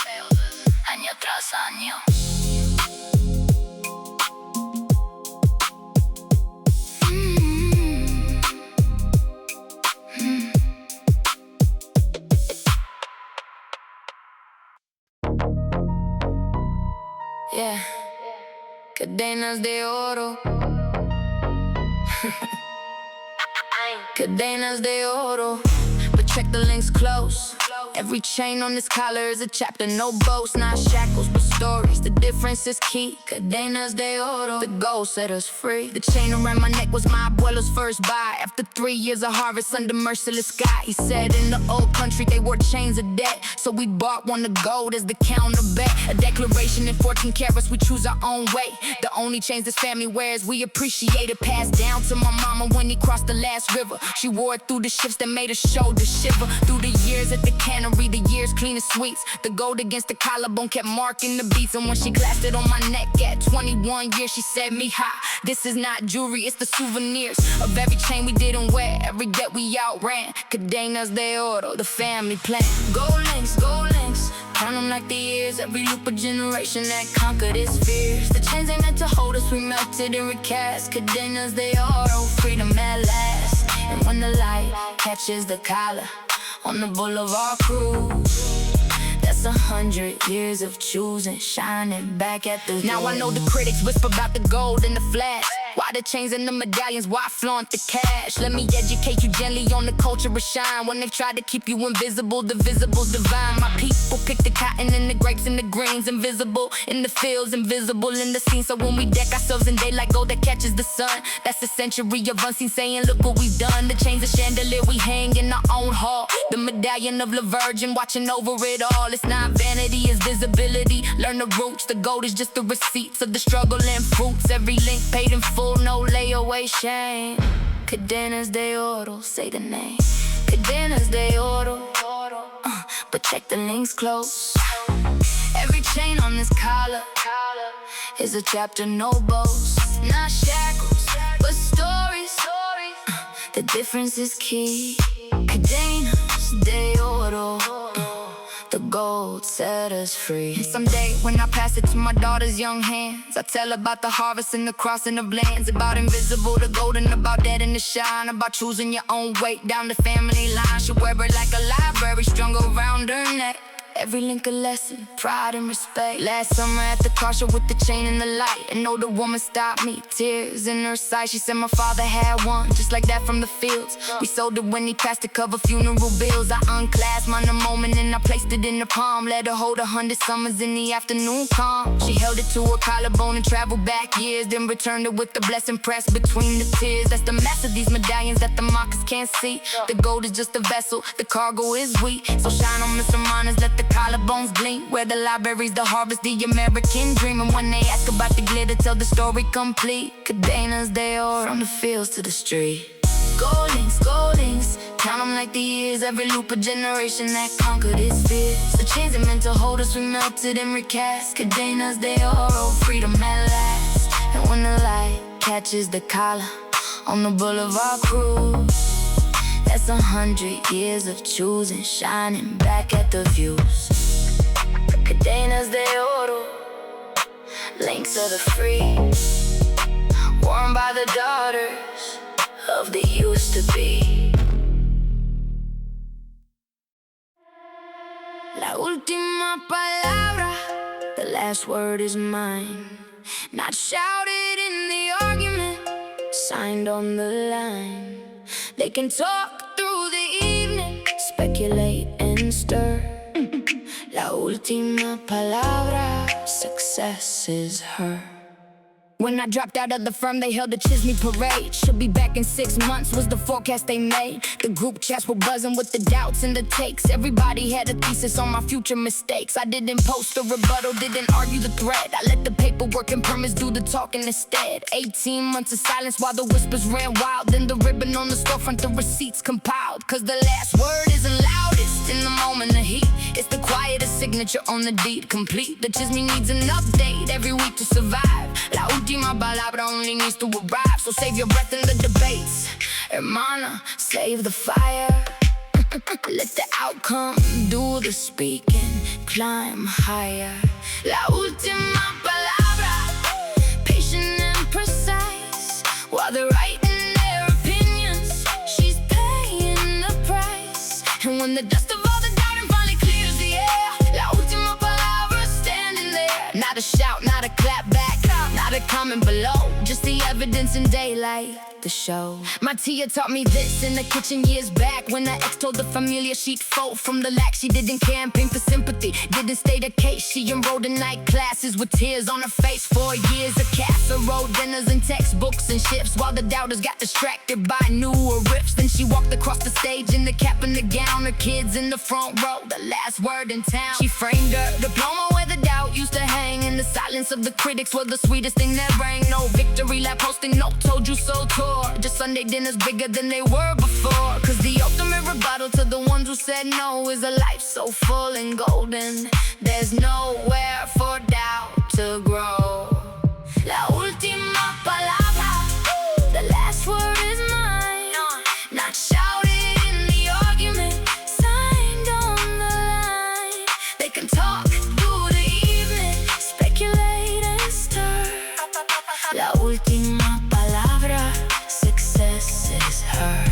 año tras año. Yeah, Cadenas de Oro. Cadenas de Oro. But check the links close. Every chain on this collar is a chapter. No boast, not shackles, but stories. The difference is key. Cadenas de Oro. The goal set us free. The chain around my neck was my abuelo's first buy. After 3 years of harvest under merciless sky, he said in the old country they wore chains of debt. So we bought one of gold as the counter bet. A declaration in 14 carats, we choose our own way. The only chains this family wears, we appreciate it. Passed down to my mama when he crossed the last river. She wore it through the shifts that made her shoulder shiver. Through the years at the cannery, the years clean as sweets. The gold against the collarbone kept marking the beats. And when she clasped it on my neck at 21 years, she said, Mija, this is not jewelry, it's the souvenirs of every chain we didn't wear, every debt we outran. Cadenas de Oro, the family plan. Gold links, count them like the years. Every loop of generation that conquered its fears. The chains ain't meant to hold us, we melted and recast. Cadenas de Oro, freedom at last. And when the light catches the collar on the Boulevard cruise, that's That's 100 years of choosing, shining back at the Now I know the critics whisper about the gold and the flash. Why the chains and the medallions, why flaunt the cash? Let me educate you gently on the culture of shine. When they try to keep you invisible, the visible's divine. My people pick the cotton and the grapes and the greens. Invisible in the fields, invisible in the scene. So when we deck ourselves in daylight gold that catches the sun, that's a century of unseen saying, look what we've done. The chains of chandelier we hang in our own hall. The medallion of the Virgin watching over it all. It's not vanity, it's visibility. Learn the roots, the gold is just the receipts of the struggle and fruits. Every link paid in full, no layaway shame. Cadenas de Oro, say the name. Cadenas de Oro, but check the links close. Every chain on this collar is a chapter, no boast. Not shackles, but stories. The difference is key. Cadenas de Oro, the gold set us free. And someday when I pass it to my daughter's young hands, I tell about the harvest and the crossing of lands. About invisible to golden, about dead in the shine. About choosing your own way down the family line. She'll wear it like a library strung around her neck. Every link a lesson, pride and respect. Last summer at the car show with the chain and the light, an older woman stopped me, tears in her sight. She said my father had one, just like that from the fields. We sold it when he passed to cover funeral bills. I unclasped mine a moment and I placed it in her palm. Let her hold 100 summers in the afternoon calm. She held it to her collarbone and traveled back years, then returned it with the blessing pressed between the tears. That's the mess of these medallions that the mockers can't see. The gold is just a vessel, the cargo is wheat. So shine on Mr. Miners, let the collarbones gleam. Where the libraries, the harvest, the American dream. And when they ask about the glitter, tell the story complete. Cadenas de Oro, from the fields to the street. Gold links, count them like the years. Every loop a generation that conquered its fears. The chains are meant to hold us, we melted and recast. Cadenas de Oro, freedom at last. And when the light catches the collar on the Boulevard cruise, that's 100 years of choosing, shining back at the views. Cadenas de Oro, links of the free, worn by the daughters of the used to be. La última palabra, the last word is mine. Not shouted in the argument, signed on the line. They can talk through the evening, speculate and stir. La última palabra, success is her. When I dropped out of the firm, they held a Chisme parade. Should be back in 6 months, was the forecast they made. The group chats were buzzing with the doubts and the takes. Everybody had a thesis on my future mistakes. I didn't post a rebuttal, didn't argue the thread. I let the paperwork and permits do the talking instead. 18 months of silence while the whispers ran wild. Then the ribbon on the storefront, the receipts compiled. Cause the last word isn't loudest in the moment of heat. It's the quietest signature on the deed, complete. The Chisme needs an update every week to survive. La última palabra only needs to arrive. So save your breath in the debates, hermana, save the fire. Let the outcome do the speaking, climb higher. La última palabra, patient and precise. While they're writing their opinions, she's paying the price. And when the dust of all the doubting finally clears the air, la última palabra standing there. Not a shout, not a clap back, not a comment below, just the evidence in daylight, the show. My tia taught me this in the kitchen years back, when the ex told the familia she'd fold from the lack. She didn't campaign for sympathy, didn't state a case. She enrolled in night classes with tears on her face. 4 years of casserole dinners and textbooks and shifts, while the doubters got distracted by newer riffs. Then she walked across the stage in the cap and the gown, her kids in the front row, the last word in town. She framed her diploma where the doubt used to hang, and the silence of the critics was the sweetest thing that rang. No victory lap posting, no told you so tour. Just Sunday dinners bigger than they were before. Cause the ultimate rebuttal to the ones who said no is a life so full and golden, there's nowhere for doubt to grow. La última palabra, the last word is mine. Not shouted in the argument, signed on the line. They can talk through the evening, speculate and stir. La última palabra, success is her.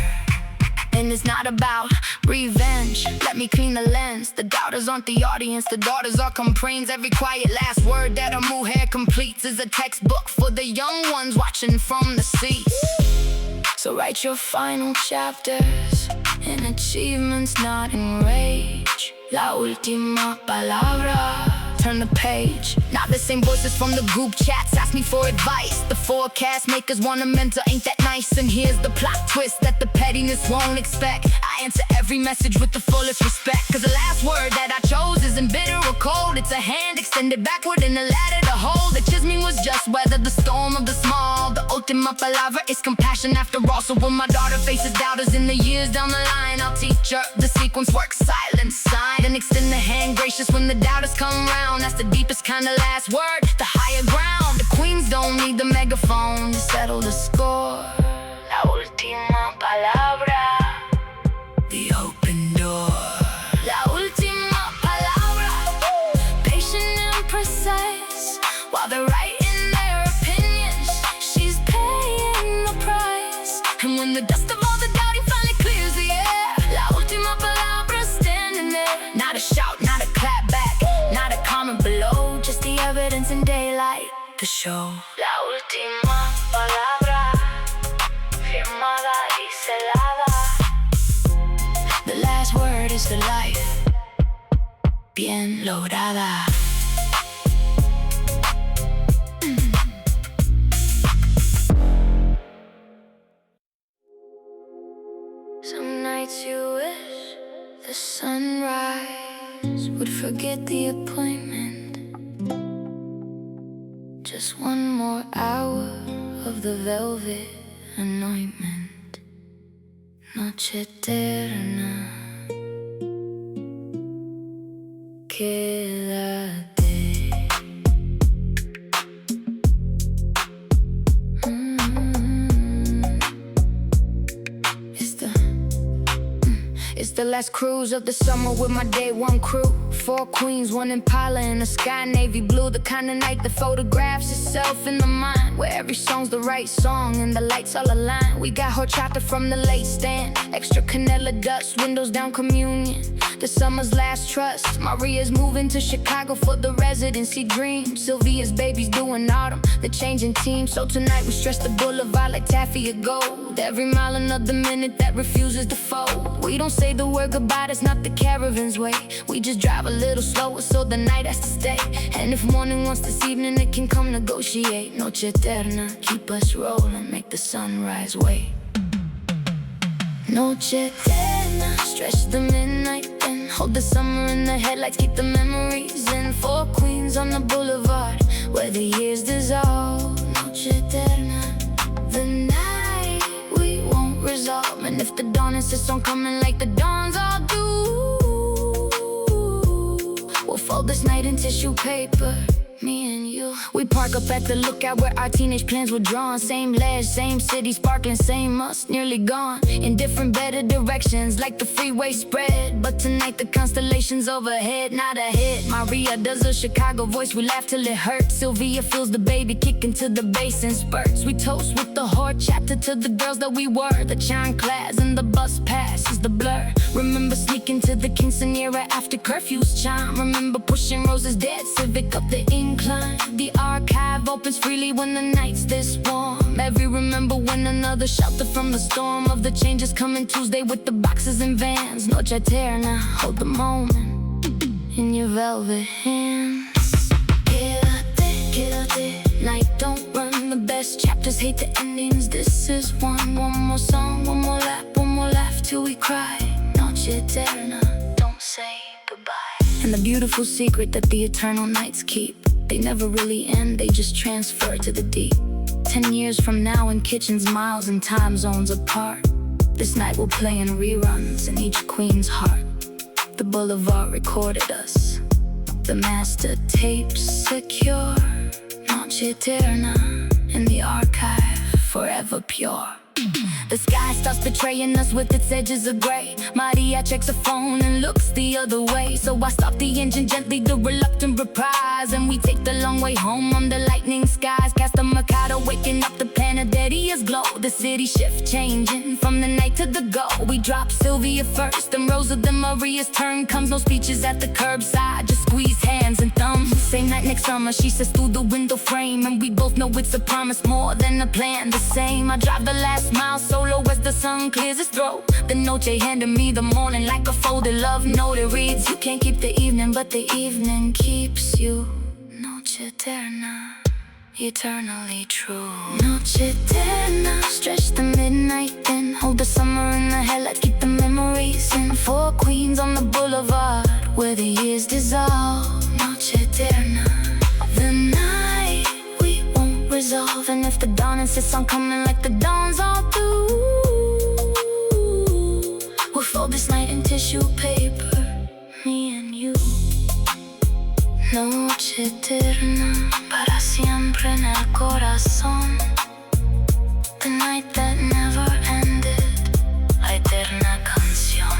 And it's not about revenge, let me clean the lens. The doubters aren't the audience, the daughters are complaints. Every quiet last word that a mujer completes is a textbook for the young ones watching from the seats. So write your final chapters in achievements, not in rage. La última palabra. Turn the page. Not the same voices from the group chats ask me for advice. The forecast makers wanna mentor, ain't that nice? And here's the plot twist that the pettiness won't expect. I answer every message with the fullest respect. Cause the last word that I chose isn't bitter or cold. It's a hand extended backward and a ladder to hold. The chisming was just weather, the storm of the small. The Última Palabra is compassion after all. So when my daughter faces doubters in the years down the line, I'll teach her the sequence works, silent sign, and extend the hand gracious when the doubters come round. That's the deepest kind of last word, the higher ground. The queens don't need the megaphone to settle the score. La última palabra, the open door. La última palabra, patient and precise. While they're writing their opinions, she's paying the price. And when the dust of all the doubting finally clears the air, la última palabra standing there. Not a shout, not a clap back, not a comment below, just the evidence in daylight to show. La última palabra, firmada y selada. The last word is the life, bien lograda. Some nights you wish the sunrise would forget the appointment. Just one more hour of the velvet anointment. Noche Eterna, quédate. It's the last cruise of the summer with my day one crew. 4 queens, 1 Impala in the sky navy blue. The kind of night that photographs itself in the mind, where every song's the right song and the lights all align. We got horchata from the late stand, extra canela dust, windows down communion. The summer's last trust. Maria's moving to Chicago for the residency dream. Sylvia's baby's doing autumn, the changing team. So tonight we stretch the boulevard like taffy of gold. Every mile another minute that refuses to fold. We don't say the word goodbye, that's not the caravan's way. We just drive a little slower so the night has to stay. And if morning wants this evening, it can come negotiate. Noche Eterna, keep us rolling, make the sunrise wait. Noche Eterna, stretch the midnight then. Hold the summer in the headlights, keep the memories in. 4 queens on the boulevard, where the years dissolve. Noche Eterna, the night we won't resolve. And if the dawn insists on coming like the dawns all do, we'll fold this night in tissue paper, me and you. We park up at the lookout where our teenage plans were drawn. Same ledge, same city, sparkling, same us, nearly gone. In different, better directions, like the freeway spread. But tonight the constellations overhead, not a hit. Maria does a Chicago voice, we laugh till it hurts. Sylvia feels the baby kicking to the bass in spurts. We toast with the horchata to the girls that we were. The chime class and the bus pass is the blur. Remember sneaking to the quinceañera after curfews chime. Remember pushing Rose's dead Civic up the incline. The archive opens freely when the night's this warm. Every remember when another shelter from the storm of the changes coming Tuesday with the boxes and vans. Noche Eterna, hold the moment in your velvet hands. Quédate, quédate, night don't run. The best chapters hate the endings, this is one. One more song, one more lap, one more laugh till we cry. Noche Eterna, don't say goodbye. And the beautiful secret that the eternal nights keep, they never really end, they just transfer to the deep. 10 years from now in kitchens miles and time zones apart, this night will play in reruns in each queen's heart. The boulevard recorded us, the master tapes secure. Noche Eterna, in the archive, forever pure. The sky starts betraying us with its edges of gray. Maria checks her phone and looks the other way. So I stop the engine gently, the reluctant reprise. And we take the long way home under lightning skies. Cast the Mercado, waking up the Panaderia. Sylvia's glow. The city shift changing from the night to the go. We drop Sylvia first, then Rosa, then Maria's turn comes. No speeches at the curbside, just squeeze hands and thumbs. Same night next summer, she says through the window frame, and we both know it's a promise more than a plan. The same, I drive the last mile solo as the sun clears its throat. The Noche handed me the morning like a folded love note. It reads, you can't keep the evening, but the evening keeps you. Noche Eterna, eternally true. Noche Eterna, stretch the midnight then hold the summer in the headlights, keep the memories in. Four queens on the boulevard where the years dissolve. Noche Eterna, the night we won't resolve. And if the dawn insists on coming like the dawn's all through, we'll fold this night in tissue paper, me and you. Noche eterna, para siempre en el corazón. The night that never ended, la eterna canción.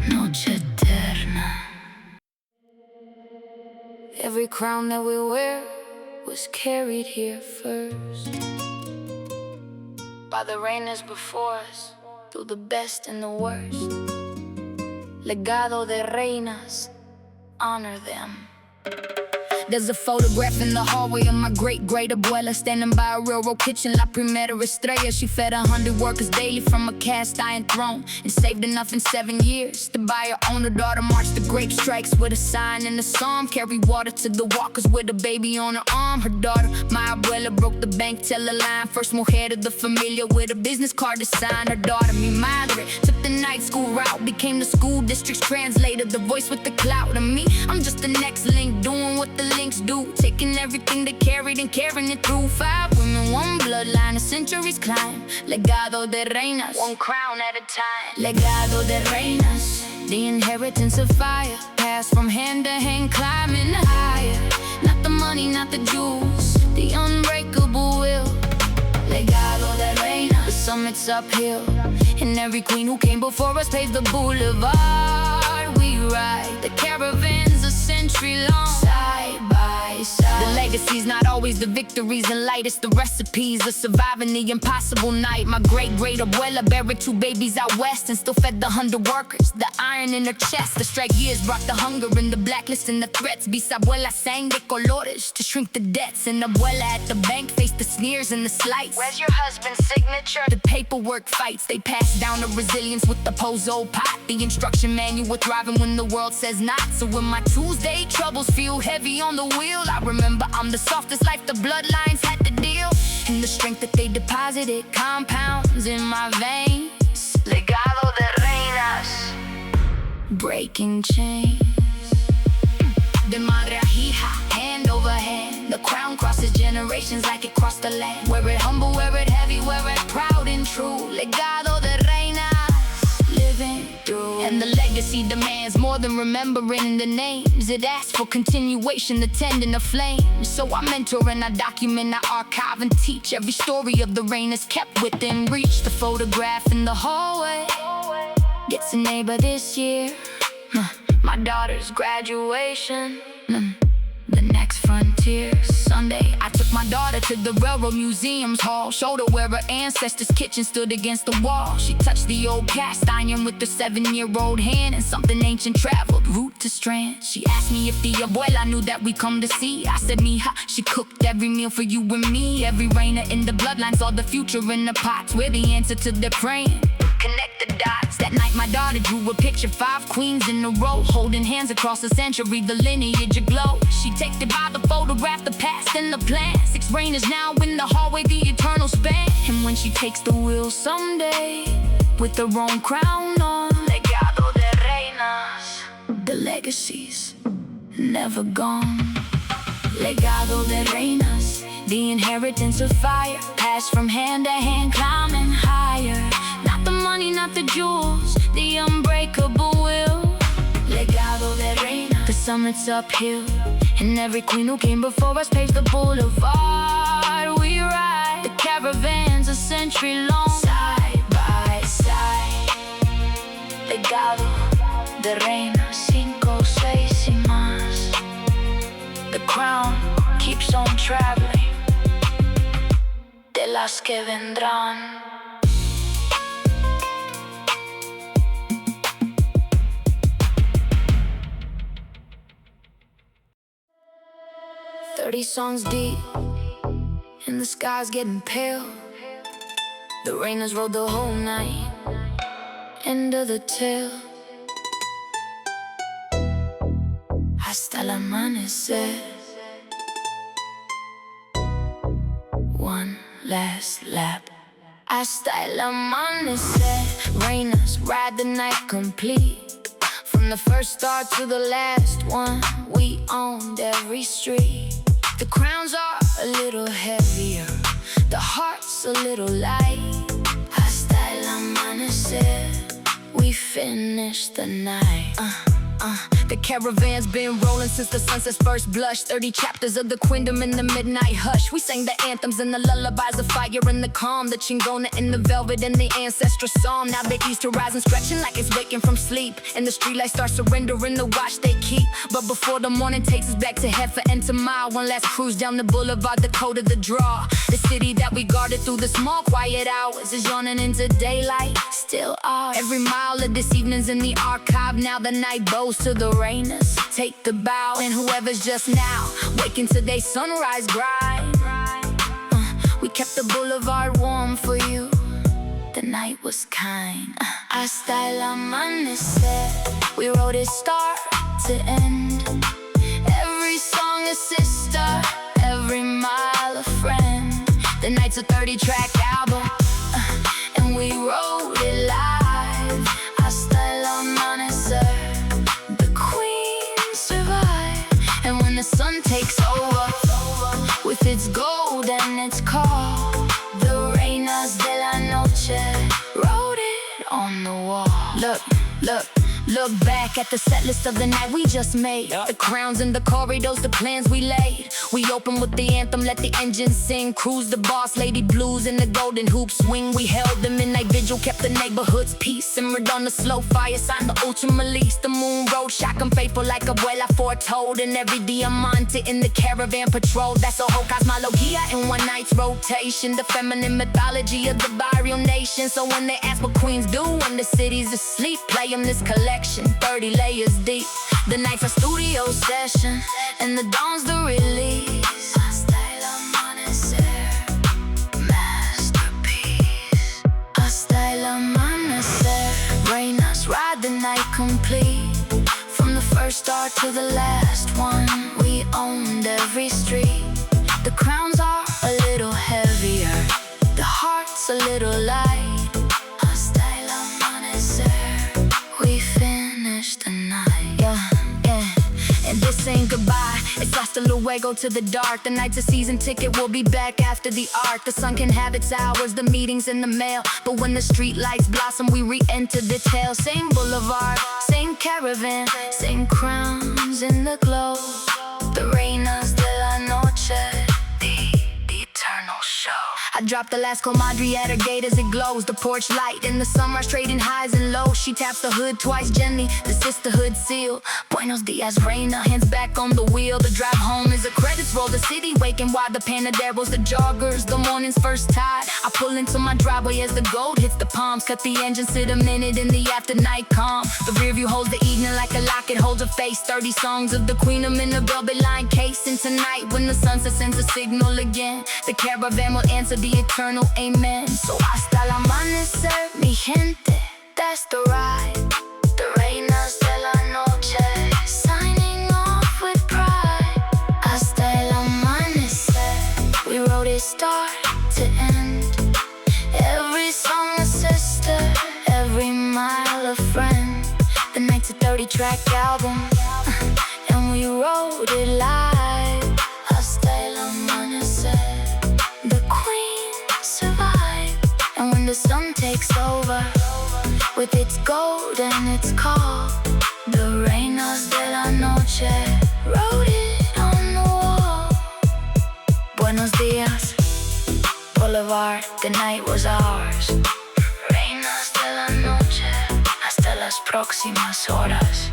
Noche eterna. Every crown that we wear was carried here first by the reinas before us, through the best and the worst. Legado de Reinas, honor them. There's a photograph in the hallway of my great-great abuela standing by a railroad kitchen, La Primera Estrella. She fed 100 workers daily from a cast iron throne and saved enough in 7 years to buy her own. Her daughter marched the grape strikes with a sign and a psalm, carried water to the walkers with a baby on her arm. Her daughter, my abuela, broke the bank teller line, first mujer de the familia with a business card to sign. Her daughter, mi madre, took the night school route, became the school district's translator, the voice with the clout. And me, I'm just the next link, doing what the links do, taking everything they carried and carrying it through. 5 women, 1 bloodline, a centuries climb. Legado de Reinas, 1 crown at a time. Legado de Reinas, the inheritance of fire, passed from hand to hand, climbing higher. Not the money, not the jewels, the unbreakable will. Legado de Reinas, the summit's uphill, and every queen who came before us paved the boulevard. We ride the caravans a century long, side by side. The legacy's not always the victories in light, it's the recipes of surviving the impossible night. My great-great abuela buried 2 babies out west and still fed the 100 workers. The iron in her chest, the strike years brought the hunger and the blacklist and the threats. Bisabuela sang de colores to shrink the debts, and abuela at the bank faced the sneers and the slights. Where's your husband's signature? The paperwork fights, they passed down the resilience with the pozo pot, the instruction manual thriving when the world says not. So when my Tuesday troubles feel heavy on the wheel, I remember I'm the softest life the bloodlines had to deal, and the strength that they deposited compounds in my veins. Legado de Reinas, breaking chains. De madre a hija, hand over hand, the crown crosses generations like it crossed the land. Wear it humble, wear it heavy, wear it proud and true. Legado de Reinas, living through. And the legacy demands more than remembering the names. It asks for continuation, the tending the flame. So I mentor and I document, I archive and teach. Every story of the Reinas kept within reach. The photograph in the hallway gets a neighbor this year. My daughter's graduation, the next frontier. Sunday, I took my daughter to the Railroad Museum's hall, showed her where her ancestors' kitchen stood against the wall. She touched the old cast iron with her 7-year-old hand, and something ancient traveled root to strand. She asked me if the abuela knew that we come to see. I said, mija, she cooked every meal for you and me. Every reina in the bloodline saw the future in the pots. We're the answer to their praying. Connect the dots. That night my daughter drew a picture, 5 queens in a row, holding hands across a century, the lineage aglow. She takes it by the photograph, the past and the plan. 6 reinas now in the hallway, the eternal span. And when she takes the wheel someday, with her own crown on, Legado de Reinas, the legacy's never gone. Legado de Reinas, the inheritance of fire, passed from hand to hand, climbing higher. Not the money, not the jewels, the unbreakable will. Legado de Reina, the summit's uphill, and every queen who came before us paved the boulevard. We ride the caravans a century long, side by side. Legado de reinas, 5, 6 y más. The crown keeps on traveling, de las que vendrán. Songs deep, and the sky's getting pale. The reinas rode the whole night, end of the tale. Hasta el amanecer. One last lap. Hasta el amanecer. Reinas ride the night complete. From the first star to the last one, we owned every street. The crowns are a little heavier, the heart's a little light. Hasta el amanecer, we finished the night. The caravan's been rolling since the sunset's first blush. 30 chapters of the queendom in the midnight hush. We sang the anthems and the lullabies of fire and the calm, the chingona and the velvet and the ancestral psalm. Now the east horizon stretching like it's waking from sleep, and the streetlights start surrendering the watch they keep. But before the morning takes us back to Jefa and to Mile, one last cruise down the boulevard, the code of the draw. The city that we guarded through the small quiet hours is yawning into daylight, still ours. Every mile of this evening's in the archive. Now the night bows to the reinas, take the bow, and whoever's just now waking to their sunrise grind. We kept the boulevard warm for you, the night was kind. Hasta el amanecer, we rode it start to end. Every song a sister, every mile a friend. The night's a 30-track album, and we wrote it live. Hasta el amanecer, the sun takes over with its gold and its call. The reinas de la noche wrote it on the wall. Look back at the set list of the night we just made. The crowns in the corridors, the plans we laid. We open with the anthem, let the engines sing. Cruise the boss lady blues in the golden hoop swing. We held the midnight vigil, kept the neighborhood's peace. Simmered on the slow fire, signed the ultimate lease. The moon road, shock 'em faithful like abuela foretold. And every diamante in the caravan patrol. That's a whole cosmologia in one night's rotation. The feminine mythology of the barrio nation. So when they ask what queens do when the city's asleep, play 'em this collection, 30 layers deep. The night's a studio session, and the dawn's the release. Hasta el amanecer, masterpiece. Hasta el amanecer, reinas ride the night complete. From the first star to the last one, we owned every street. The crowns are a little heavier, the heart's a little light. Hasta el amanecer, we finished the night. Yeah. And this ain't goodbye, it's hasta luego to the dark. The night's a season ticket, we'll be back after the arc. The sun can have its hours, the meetings in the mail, but when the street lights blossom, we re-enter the tale. Same boulevard, same caravan, same crowns in the glow. The reinas de la noche, the eternal show. I dropped the last comadre at her gate as it glows. The porch light in the sunrise trading highs and lows. She taps the hood twice gently, the sisterhood seal. Buenos dias, Reina, hands back on the wheel. The drive home is a credits roll. The city waking while the panaderos, the joggers, the morning's first tide. I pull into my driveway as the gold hits the palms. Cut the engine, sit a minute in the after night calm. The rear view holds the evening like a lock, it holds a face. 30 songs of the queen, I'm in a velvet line case. And tonight when the sunset sends a signal again, the caravan will answer the eternal amen. So hasta el amanecer, mi gente, that's the ride. The reinas de la noche, signing off with pride. Hasta el amanecer, we wrote it start to end. Every song a sister, every mile a friend. The night's a 30-track album, and we wrote it live. Hasta el amanecer, the queen survived. And when the sun takes over with its gold and its call, the reinas de la noche wrote it on the wall. Buenos dias, Boulevard, the night was ours. Reinas de la noche, hasta las próximas. próximas horas,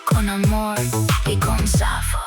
con amor y con Safo.